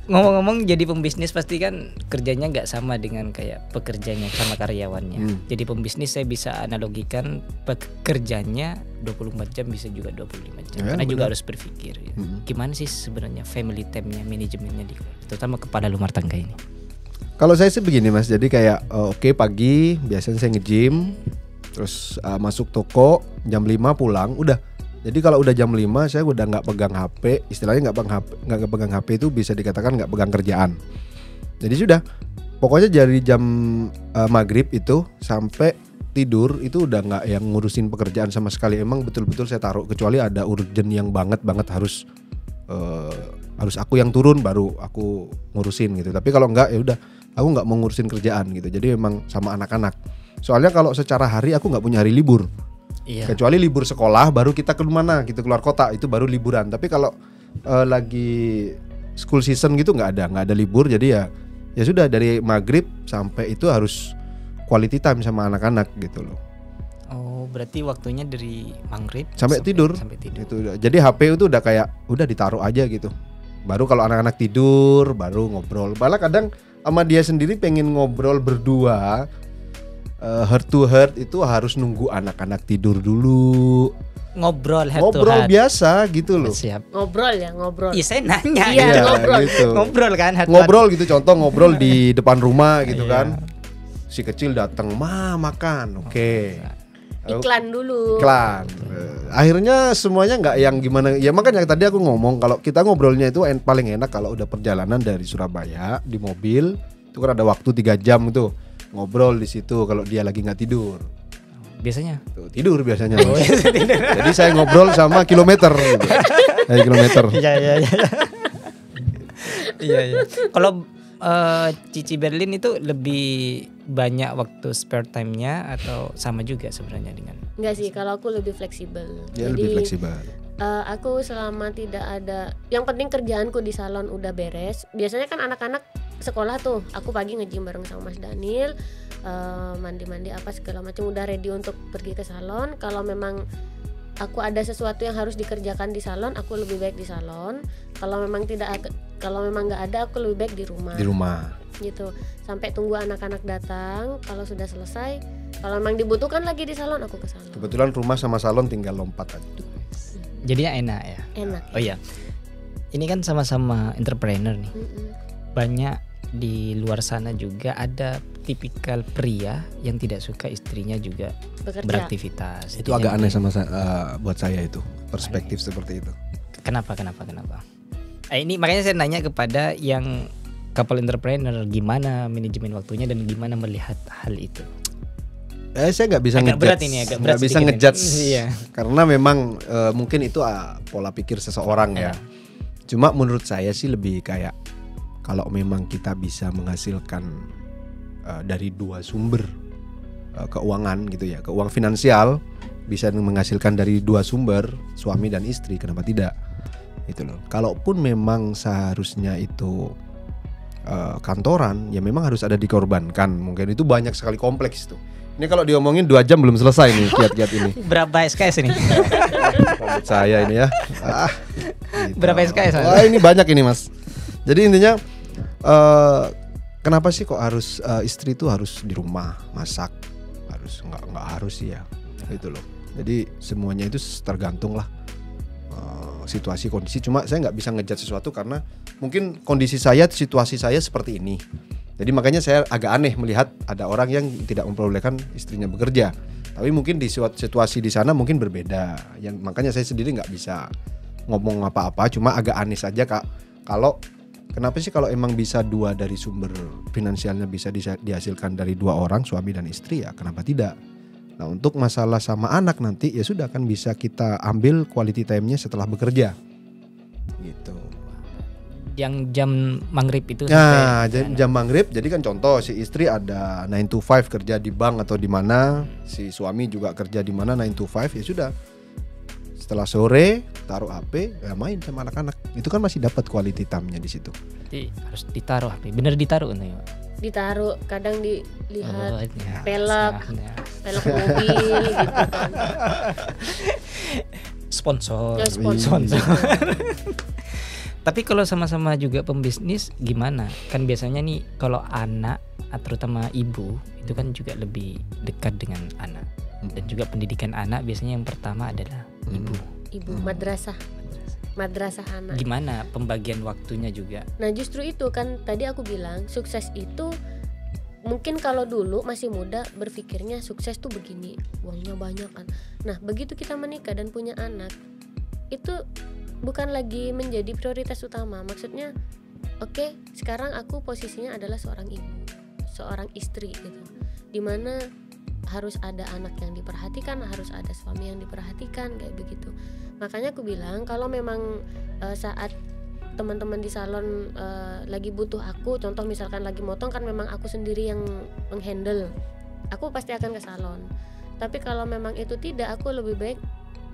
Ngomong-ngomong jadi pembisnis pasti kan kerjanya nggak sama dengan kayak pekerjanya sama karyawannya. Jadi pembisnis saya bisa analogikan pekerjanya 24 jam bisa juga 25 jam. Karena juga harus berpikir. Ya. Gimana sih sebenarnya family time-nya, manajemennya di terutama kepala rumah tangga ini? Kalau saya sih begini Mas, jadi kayak oke, pagi biasanya saya nge-gym, terus masuk toko jam 5 pulang, udah. Jadi kalau udah jam 5 saya udah nggak pegang HP, istilahnya nggak pegang HP itu bisa dikatakan nggak pegang kerjaan. Jadi sudah, pokoknya dari jam maghrib itu sampai tidur itu udah nggak yang ngurusin pekerjaan sama sekali. Emang betul-betul saya taruh, kecuali ada urgent yang banget harus aku yang turun baru aku ngurusin gitu. Tapi kalau enggak ya udah, aku nggak mau ngurusin kerjaan gitu. Jadi memang sama anak-anak. Soalnya kalau secara hari aku nggak punya hari libur. Iya. Kecuali libur sekolah baru kita kemana gitu, keluar kota, itu baru liburan. Tapi kalau lagi school season gitu nggak ada libur. Jadi ya sudah dari maghrib sampai itu harus quality time sama anak-anak gitu loh. Oh berarti waktunya dari maghrib sampai tidur. Gitu. Jadi HP itu udah kayak udah ditaruh aja gitu. Baru kalau anak-anak tidur baru ngobrol. Malah kadang sama dia sendiri pengen ngobrol berdua. Heart to heart itu harus nunggu anak-anak tidur dulu. Ngobrol heart to Ngobrol heart. biasa gitu loh. Siap. Ngobrol. Iya saya nanya. Iya, gitu. Ngobrol kan heart to Ngobrol gitu, contoh ngobrol di depan rumah gitu Iya. kan. Si kecil datang, "Ma, makan." Oke. Iklan dulu. Iklan. Akhirnya semuanya nggak yang gimana. Ya makanya tadi aku ngomong kalau kita ngobrolnya itu paling enak kalau udah perjalanan dari Surabaya di mobil. Itu kan ada waktu 3 jam tuh. Ngobrol di situ kalau dia lagi nggak tidur. Biasanya Tuh, tidur biasanya. Jadi saya ngobrol sama kilometer gitu. Kilometer. Iya. Kalau Cici Berlin itu lebih banyak waktu spare time-nya atau sama juga sebenarnya dengan? Enggak sih, kalau aku lebih fleksibel. Dia Jadi lebih fleksibel. aku selama tidak ada, yang penting kerjaanku di salon udah beres. Biasanya kan anak-anak sekolah tuh, aku pagi nge-gym bareng sama Mas Daniel, mandi-mandi apa segala macam udah ready untuk pergi ke salon. Kalau memang aku ada sesuatu yang harus dikerjakan di salon, aku lebih baik di salon. Kalau memang nggak ada, aku lebih baik di rumah. Di rumah. Gitu. Sampai tunggu anak-anak datang. Kalau sudah selesai, kalau memang dibutuhkan lagi di salon, aku ke salon. Kebetulan rumah sama salon tinggal lompat aja. Jadinya enak ya. Enak. Oh iya. Ini kan sama-sama entrepreneur nih. Banyak di luar sana juga ada tipikal pria yang tidak suka istrinya juga Bekerja. beraktivitas. Itu agak aneh sama buat saya itu perspektif seperti itu. Kenapa? Ini makanya saya nanya kepada yang couple entrepreneur, gimana manajemen waktunya dan gimana melihat hal itu. Saya nggak bisa Agak ngejudge, berat ini, agak berat nggak bisa sedikit ngejudge, ini. Iya. karena memang mungkin itu pola pikir seseorang ya. Cuma menurut saya sih lebih kayak kalau memang kita bisa menghasilkan dari dua sumber keuangan gitu ya, keuangan finansial bisa menghasilkan dari dua sumber, suami dan istri, kenapa tidak? Gitu loh. Kalaupun memang seharusnya itu kantoran, ya memang harus ada dikorbankan. Mungkin itu banyak sekali kompleks itu. Ini kalau diomongin 2 jam belum selesai nih kiat-kiat ini. Berapa SKS ini? Rambut saya ini ya. Gitu. Berapa SKS? Wah, ini banyak ini Mas. Jadi intinya kenapa sih kok harus istri itu harus di rumah masak? Harus nggak harus sih ya. Gitu loh. Jadi semuanya itu tergantung lah situasi kondisi. Cuma saya nggak bisa ngejudge sesuatu karena mungkin kondisi saya, situasi saya seperti ini. Jadi makanya saya agak aneh melihat ada orang yang tidak memperbolehkan istrinya bekerja. Tapi mungkin di situasi di sana mungkin berbeda. Yang makanya saya sendiri nggak bisa ngomong apa-apa. Cuma agak aneh saja Kak. Kalau Kenapa sih kalau emang bisa dua dari sumber finansialnya bisa dihasilkan dari dua orang, suami dan istri, ya kenapa tidak? Nah untuk masalah sama anak nanti ya sudah kan bisa kita ambil quality time-nya setelah bekerja gitu. Yang jam maghrib itu Nah sampai jam maghrib, jadi kan contoh si istri ada 9 to 5 kerja di bank atau di mana, si suami juga kerja di mana 9 to 5, ya sudah. Setelah sore taruh HP, ya main sama anak-anak. Itu kan masih dapat quality time-nya di situ. berarti harus ditaruh HP. Bener ditaruh kan ya? Ditaruh, kadang dilihat ya, pelek ya. pelek mobil gitu kan. Sponsor. Ya, sponsor. Tapi kalau sama-sama juga pembisnis gimana? Kan biasanya nih kalau anak, terutama ibu, itu kan juga lebih dekat dengan anak. Dan juga pendidikan anak biasanya yang pertama adalah ibu. Madrasah anak. Gimana pembagian waktunya juga? Nah justru itu kan tadi aku bilang sukses itu mungkin kalau dulu masih muda berpikirnya sukses tuh begini, uangnya banyak kan. Nah begitu kita menikah dan punya anak, itu bukan lagi menjadi prioritas utama. Maksudnya oke, sekarang aku posisinya adalah seorang ibu, seorang istri gitu, dimana harus ada anak yang diperhatikan, harus ada suami yang diperhatikan, kayak begitu. Makanya aku bilang kalau memang saat teman-teman di salon lagi butuh aku, contoh misalkan lagi motong kan memang aku sendiri yang menghandle, aku pasti akan ke salon. Tapi kalau memang itu tidak, aku lebih baik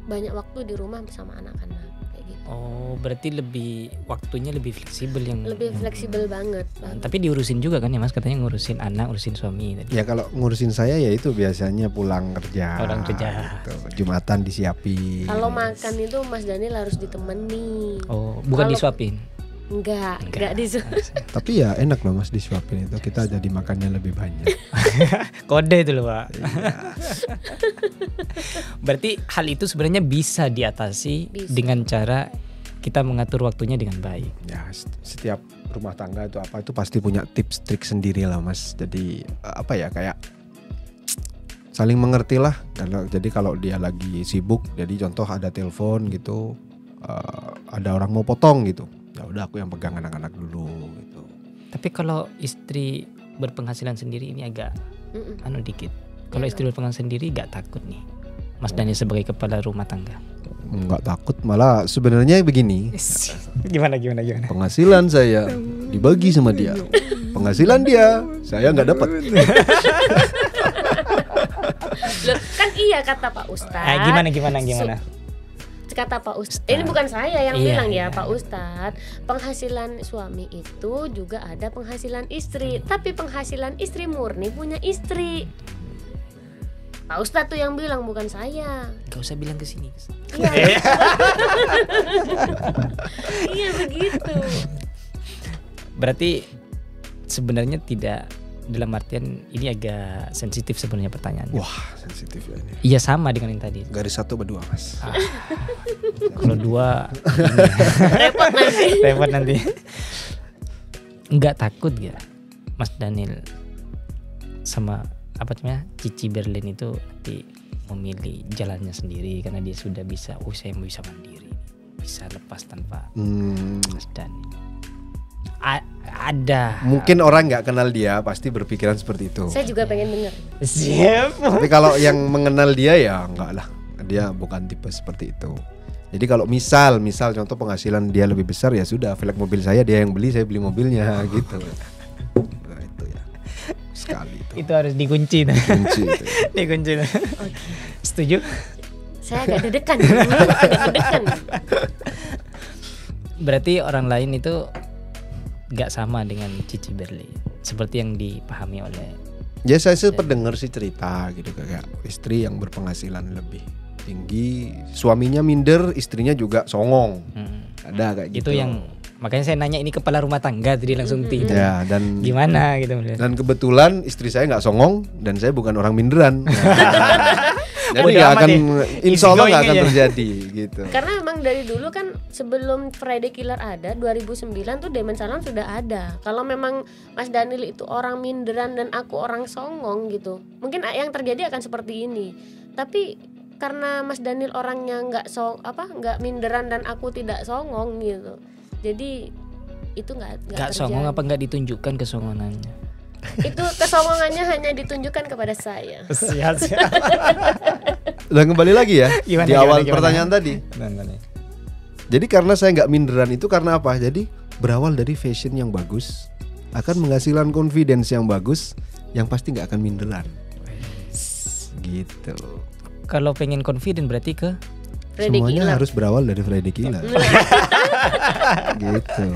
banyak waktu di rumah bersama anak-anak kayak gitu. Oh, berarti waktunya lebih fleksibel yang Lebih fleksibel banget. Tapi diurusin juga kan ya Mas, katanya ngurusin anak, ngurusin suami tadi. Ya kalau ngurusin saya ya itu biasanya pulang kerja. Gitu. Jumatan disiapin. Kalau makan itu Mas Daniel harus ditemani. Oh, bukan disuapin. Enggak disuapin. Tapi ya enak loh Mas disuapin itu, kita jadi makannya lebih banyak. Kode itu loh Pak. Iya. Berarti hal itu sebenarnya bisa diatasi dengan cara kita mengatur waktunya dengan baik. Ya setiap rumah tangga itu apa itu pasti punya tips trik sendiri lah Mas. Jadi apa ya, kayak saling mengerti lah. Jadi kalau dia lagi sibuk, jadi contoh ada telepon gitu, ada orang mau potong gitu, ya udah aku yang pegang anak-anak dulu gitu. Tapi kalau istri berpenghasilan sendiri ini agak dikit. Kalau istri berpenghasilan sendiri gak takut nih Mas Daniel sebagai kepala rumah tangga? Enggak takut, malah sebenarnya begini. Gimana? Penghasilan saya dibagi sama dia. Penghasilan dia saya nggak dapat. Loh, kan iya kata Pak Ustadz. Gimana? Kata Pak Ustadz. Ini bukan saya yang bilang ya, Pak Ustadz. Penghasilan suami itu juga ada penghasilan istri, tapi penghasilan istri murni punya istri. Pak Ustadz tuh yang bilang, bukan saya. Gak usah bilang kesini. Iya. Iya begitu. Berarti sebenarnya tidak, dalam artian ini agak sensitif sebenarnya pertanyaannya. Wah sensitif ya ini. Iya sama dengan yang tadi. Garis 1 berdua Mas. Kalau 2 repot nanti. Enggak takut gak Mas Daniel sama Cici Berlin itu nanti memilih jalannya sendiri karena dia sudah bisa, saya bisa mandiri, bisa lepas tanpa Mas Daniel. Ada. Mungkin orang nggak kenal dia pasti berpikiran seperti itu. Saya juga pengen dengar. Siap. Tapi kalau yang mengenal dia ya enggak lah, dia bukan tipe seperti itu. Jadi kalau misal contoh penghasilan dia lebih besar, ya sudah, velg mobil saya dia yang beli, saya beli mobilnya gitu. Nah, itu ya sekali itu. Itu harus dikunci. Kunci itu. Dikunci. Okay. Setuju? Saya agak dedekan. Berarti orang lain itu gak sama dengan Cici Berlin seperti yang dipahami oleh. Ya saya sempat dengar sih cerita gitu, kayak istri yang berpenghasilan lebih tinggi, suaminya minder, istrinya juga songong. Ada kayak gitu. Itu yang makanya saya nanya, ini kepala rumah tangga tadi langsung tidak. Ya, dan gimana gitu. Dan kebetulan istri saya nggak songong dan saya bukan orang minderan. Jadi nggak akan, insya Allah nggak akan terjadi gitu. Karena memang dari dulu kan sebelum Friday Killer ada 2009 tuh Diamond Salon sudah ada. Kalau memang Mas Daniel itu orang minderan dan aku orang songong gitu, mungkin yang terjadi akan seperti ini. Tapi karena Mas Daniel orangnya nggak minderan dan aku tidak songong gitu, jadi itu nggak Gak songong apa nggak ditunjukkan kesongonannya? Itu kesombongannya hanya ditunjukkan kepada saya. Siap. Dan kembali lagi ya Gimana, di awal gimana? pertanyaan tadi. Jadi karena saya nggak minderan itu karena apa? Jadi berawal dari fashion yang bagus akan menghasilkan confidence yang bagus yang pasti nggak akan minderan. Gitu. Kalau pengen confident berarti ke Freddy Semuanya Killer. harus berawal dari Freddy Killer. Gitu.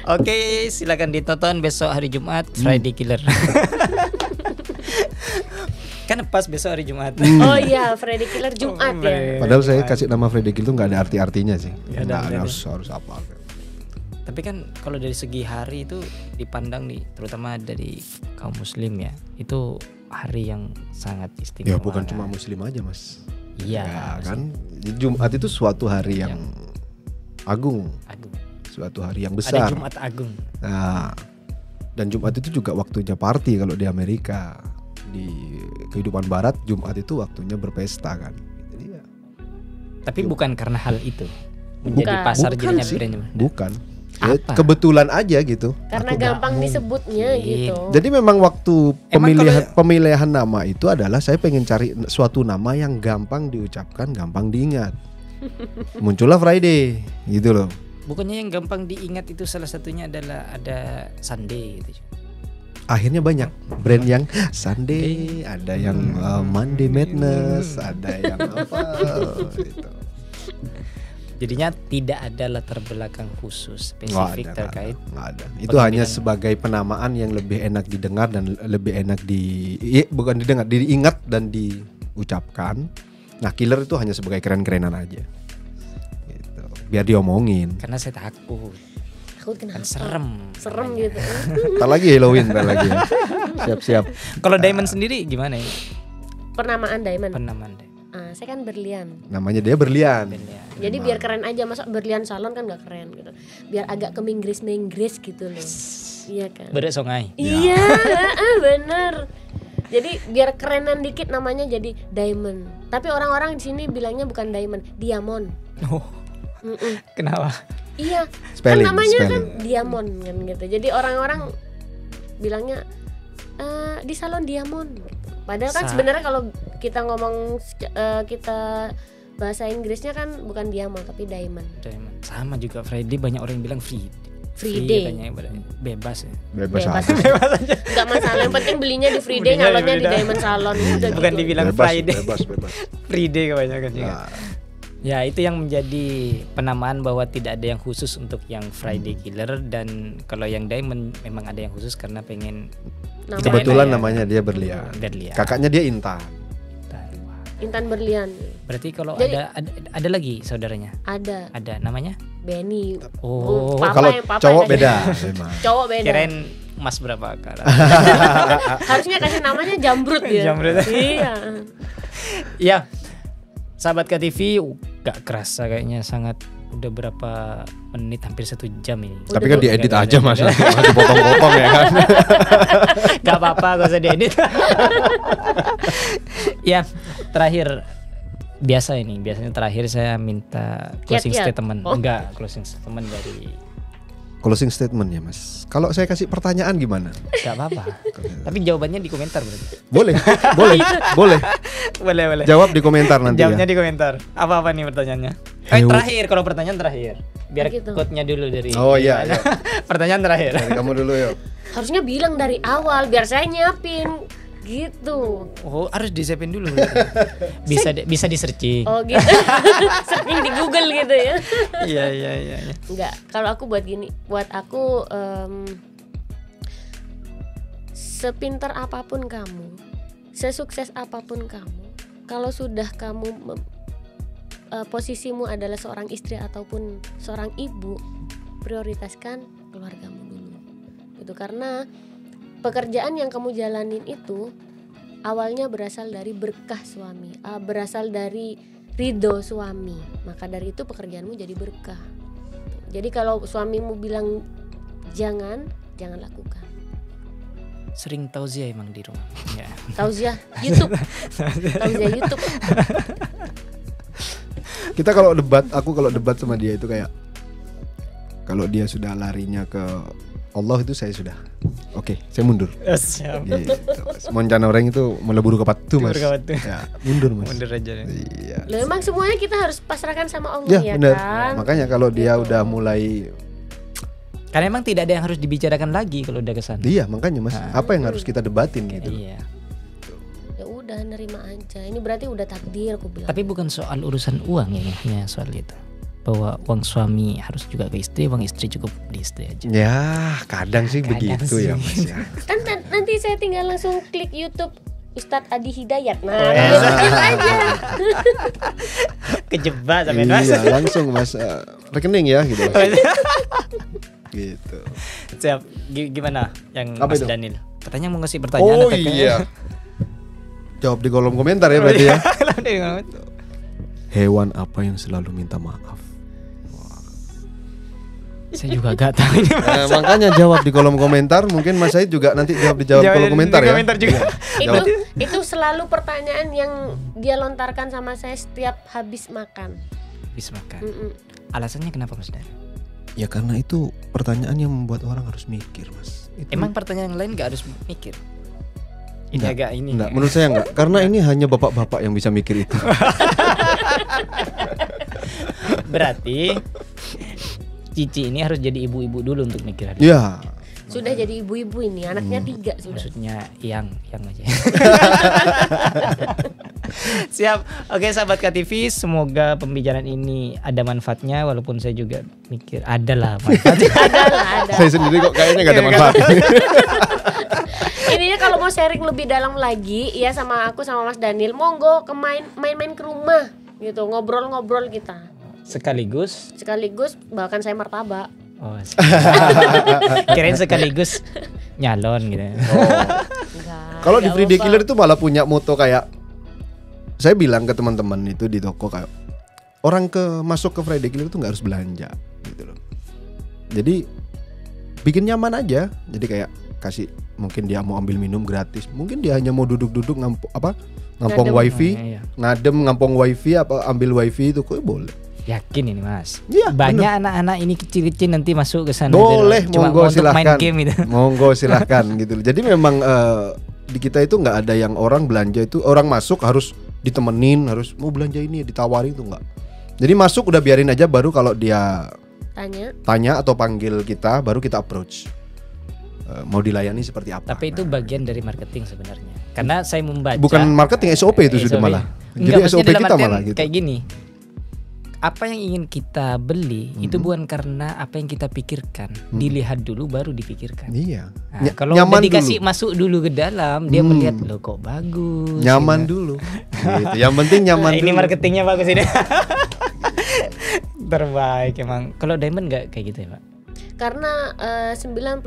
Oke, silakan ditonton besok hari Jumat Friday Killer. Kan pas besok hari Jumat. Oh iya, Freddy Killer Jumat ya. Padahal saya kasih nama Freddy Killer itu nggak ada arti-artinya sih. Nggak ada, Nggak nggak ada. harus apa. Tapi kan kalau dari segi hari itu dipandang nih, terutama dari kaum muslim ya, itu hari yang sangat istimewa. Ya bukan kan? cuma muslim aja mas. Iya Ya, kan Jumat itu suatu hari yang agung, Agung. suatu hari yang Ada besar. Jumat Agung. Nah, dan Jumat itu juga waktunya party kalau di Amerika. Di kehidupan barat Jumat itu waktunya berpesta kan. Jadi ya, Tapi bukan karena hal itu menjadi Bukan. pasar bukan jadinya sih. brandnya. Bukan. Ya, Apa? kebetulan aja gitu. Karena Aku gampang nggak disebutnya mungkin. gitu. Jadi memang waktu Emang pemilihan nama itu adalah saya pengen cari suatu nama yang gampang diucapkan, gampang diingat. Muncullah Friday, gitu loh. Bukannya yang gampang diingat itu salah satunya adalah ada Sunday gitu. Akhirnya banyak brand yang Sunday, ada yang Monday Madness, ada yang apa gitu. Jadinya tidak ada latar belakang khusus spesifik terkait. Nggak ada. Itu hanya sebagai penamaan yang lebih enak didengar dan lebih enak bukan didengar, diingat dan diucapkan. Nah, Killer itu hanya sebagai keren-kerenan aja. Gitu. Biar diomongin. Karena saya takut, Takut kenapa? kan serem. Serem namanya. gitu. Ntar lagi Halloween, ntar lagi. Ya. Siap-siap. Kalau Diamond sendiri gimana ya? Penamaan Diamond. Penamaan deh. Saya kan berlian. Namanya dia berlian. Jadi biar keren aja, masa berlian salon kan nggak keren gitu. Biar agak ke Inggris gitu loh. Iya kan. Beres songai. Iya, bener. Jadi biar kerenan dikit namanya jadi Diamond. Tapi orang-orang di sini bilangnya bukan Diamond, Diamond. Oh, kenapa? Iya, Spelling, kan namanya kan spelling. Diamond kan gitu. Jadi orang-orang bilangnya di salon Diamond. Padahal kan sebenarnya kalau kita ngomong kita bahasa Inggrisnya kan bukan Diamond tapi Diamond. Diamond. Sama juga Friday, banyak orang yang bilang free. Friday. Katanya bebas ya. Bebas aja. Enggak masalah, yang penting belinya di Friday, Belinya nyalonnya di di Diamond Salon. Udah Bukan gitu. dibilang Bebas, Friday. bebas. Friday kebanyakan juga. Nah, Ya itu yang menjadi penamaan bahwa tidak ada yang khusus untuk yang Friday Killer, dan kalau yang Diamond memang ada yang khusus karena pengen Namanya kebetulan enak ya. namanya dia berlian. berlian. Kakaknya dia Intan. Intan Berlian. Berarti kalau Jadi- ada lagi saudaranya? Ada Ada namanya? Benny. Oh, Papa Kalau yang papa cowok yang kasih- beda memang. Cowok beda. kirain Mas berapa akar? Harusnya kasih namanya Jambrut ya. Jambrut. Iya. Ya, sahabat KTV, gak kerasa kayaknya sangat udah berapa menit, hampir 1 jam ini. Tapi kan diedit Nggak, aja mas, nanti masih potong-potong ya kan. Gak apa-apa, gak usah diedit. Ya, terakhir biasanya terakhir saya minta closing Kiat-kiat. statement. Oh. Enggak, closing statement dari Closing statement ya mas. Kalau saya kasih pertanyaan gimana? gak apa-apa. Tapi jawabannya di komentar berarti. Boleh, boleh. Boleh. Jawab di komentar nanti Jawabnya ya. di komentar. Apa nih pertanyaannya? Terakhir, kalau pertanyaan terakhir. Biar Gitu. quote-nya dulu dari. Oh iya, iya. Pertanyaan terakhir. Dari kamu dulu yuk. Harusnya bilang dari awal biar saya nyiapin gitu. Oh, harus disiapin dulu. Bisa di searching. Oh gitu. Sering di Google gitu ya. Iya. Enggak, kalau aku buat aku sepintar apapun kamu, sesukses apapun kamu, kalau sudah kamu posisimu adalah seorang istri ataupun seorang ibu, prioritaskan keluargamu dulu. Itu karena pekerjaan yang kamu jalanin itu awalnya berasal dari berkah suami, berasal dari ridho suami. Maka dari itu pekerjaanmu jadi berkah. Jadi kalau suamimu bilang jangan lakukan. Sering tauziah emang di rumah. Ya. Tauziah YouTube. Tauziah YouTube. Aku kalau debat sama dia itu kayak Kalau dia sudah larinya ke Allah itu saya sudah oke, saya mundur. Siap. Gitu. Moncana orang itu melebur ke patu mas. Ya, mundur mas. Mundur aja. Iya. Loh, emang semuanya kita harus pasrahkan sama Allah ya benar. kan. Makanya kalau dia udah mulai, Karena emang tidak ada yang harus dibicarakan lagi kalau udah kesana. iya makanya mas, apa yang harus kita debatin gitu. Iya. Ya udah nerima aja. Ini berarti udah takdir aku bilang. Tapi bukan soal urusan uang ya soal itu. Bahwa uang suami harus juga ke istri, uang istri cukup di istri aja. Ya kadang sih Kadang begitu sih. ya mas ya. Kan nanti saya tinggal langsung klik YouTube Ustadz Adi Hidayat. Nah, ya. masukin aja. Kejebak sampai mas. Iya langsung mas, rekening ya gitu. Gitu. Siap. Gimana yang Apa Mas itu? Daniel? Katanya mau ngasih pertanyaan Oh atau iya. Jawab di kolom komentar ya berarti ya. Hewan apa yang selalu minta maaf? Saya juga gak tahu ini. Makanya jawab di kolom komentar. Mungkin Mas Said juga nanti jawab di kolom komentar ya. Komentar juga. Jawab. Itu selalu pertanyaan yang dia lontarkan sama saya setiap habis makan. Habis makan. Mm-mm. Alasannya kenapa Mas Daniel? Ya karena itu pertanyaan yang membuat orang harus mikir mas. Itu Emang pertanyaan yang lain gak harus mikir? Ini Enggak, agak ini. enggak, menurut saya enggak. Karena ini hanya bapak-bapak yang bisa mikir itu. Berarti Cici ini harus jadi ibu-ibu dulu untuk mikir hari. Iya. Sudah jadi ibu-ibu ini, anaknya 3 sudah. Maksudnya yang aja. Siap. Oke sahabat KTV, semoga pembicaraan ini ada manfaatnya. Walaupun saya juga mikir adalah manfaatnya. Ada. Saya sendiri kok kayaknya enggak ada manfaat. Ininya kalau mau sharing lebih dalam lagi ya sama aku sama Mas Daniel, monggo ke main-main ke rumah gitu, ngobrol-ngobrol kita. Sekaligus. Bahkan saya martabak. Oh, kirain sekaligus nyalon gitu. Enggak. Kalau di enggak Friday apa-apa. Killer itu malah punya moto kayak, saya bilang ke teman-teman itu di toko kayak, orang masuk ke Friday Killer itu nggak harus belanja gitu loh. Jadi bikin nyaman aja. Jadi kayak kasih, mungkin dia mau ambil minum gratis, mungkin dia hanya mau duduk-duduk ngampong Ngadem. wifi, Iya. ngadem ngampong wifi apa ambil wifi itu kok boleh. Yakin ini Mas. Iya, Banyak anak-anak ini kecil-kecil nanti masuk ke sana. Boleh, Cuma monggo untuk main silahkan. game gitu. Monggo silahkan gitu. Jadi memang di kita itu nggak ada yang orang belanja itu orang masuk harus ditemenin, harus mau belanja ini ditawarin itu nggak. Jadi masuk udah biarin aja, baru kalau dia tanya atau panggil kita baru kita approach. Mau dilayani seperti apa. Tapi itu bagian dari marketing sebenarnya. Karena saya membaca. Bukan marketing, SOP itu sudah malah. Enggak, Jadi SOP dalam kita artian malah gitu. kayak gini. Apa yang ingin kita beli itu bukan karena apa yang kita pikirkan. Dilihat dulu baru dipikirkan. Iya. Nah, kalau udah dikasih masuk dulu ke dalam, dia melihat loh kok bagus. Nyaman gitu. dulu. Gitu. Yang penting nyaman dulu. Ini marketingnya bagus ini. Terbaik emang. Kalau Diamond nggak kayak gitu ya Pak? Karena 90%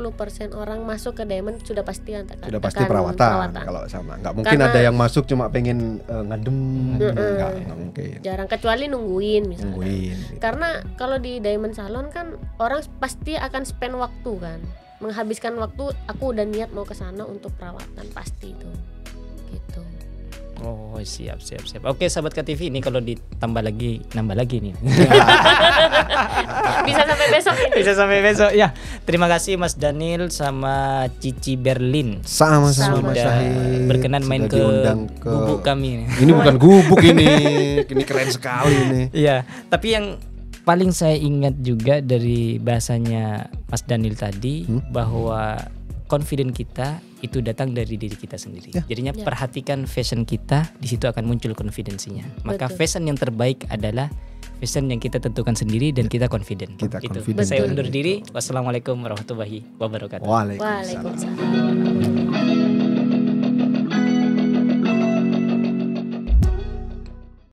orang masuk ke Diamond sudah pasti Sudah pasti perawatan. Kalau sama, nggak mungkin Karena- ada yang masuk cuma pengen ngadem, nggak mungkin. Jarang, kecuali nungguin misalnya. Nungguin. Karena kalau di Diamond Salon kan orang pasti akan spend waktu kan, menghabiskan waktu. Aku udah niat mau ke sana untuk perawatan pasti itu, gitu. Oh siap. Oke sahabat KTV, ini kalau ditambah lagi nambah lagi nih. Bisa sampai besok ini. Bisa sampai besok ya. Terima kasih Mas Daniel sama Cici Berlin. Sama-sama Mas Sudah Syahid. berkenan main Sudah ke diundang ke gubuk kami. Ini bukan gubuk ini keren sekali ini. Iya, tapi yang paling saya ingat juga dari bahasanya Mas Daniel tadi bahwa confident kita itu datang dari diri kita sendiri. Ya. Jadinya perhatikan fashion kita, di situ akan muncul konfidensinya. Maka Betul. fashion yang terbaik adalah fashion yang kita tentukan sendiri dan kita confident. Kita Gitu. confident. Saya undur diri. Wassalamualaikum warahmatullahi wabarakatuh. Waalaikumsalam. Waalaikumsalam.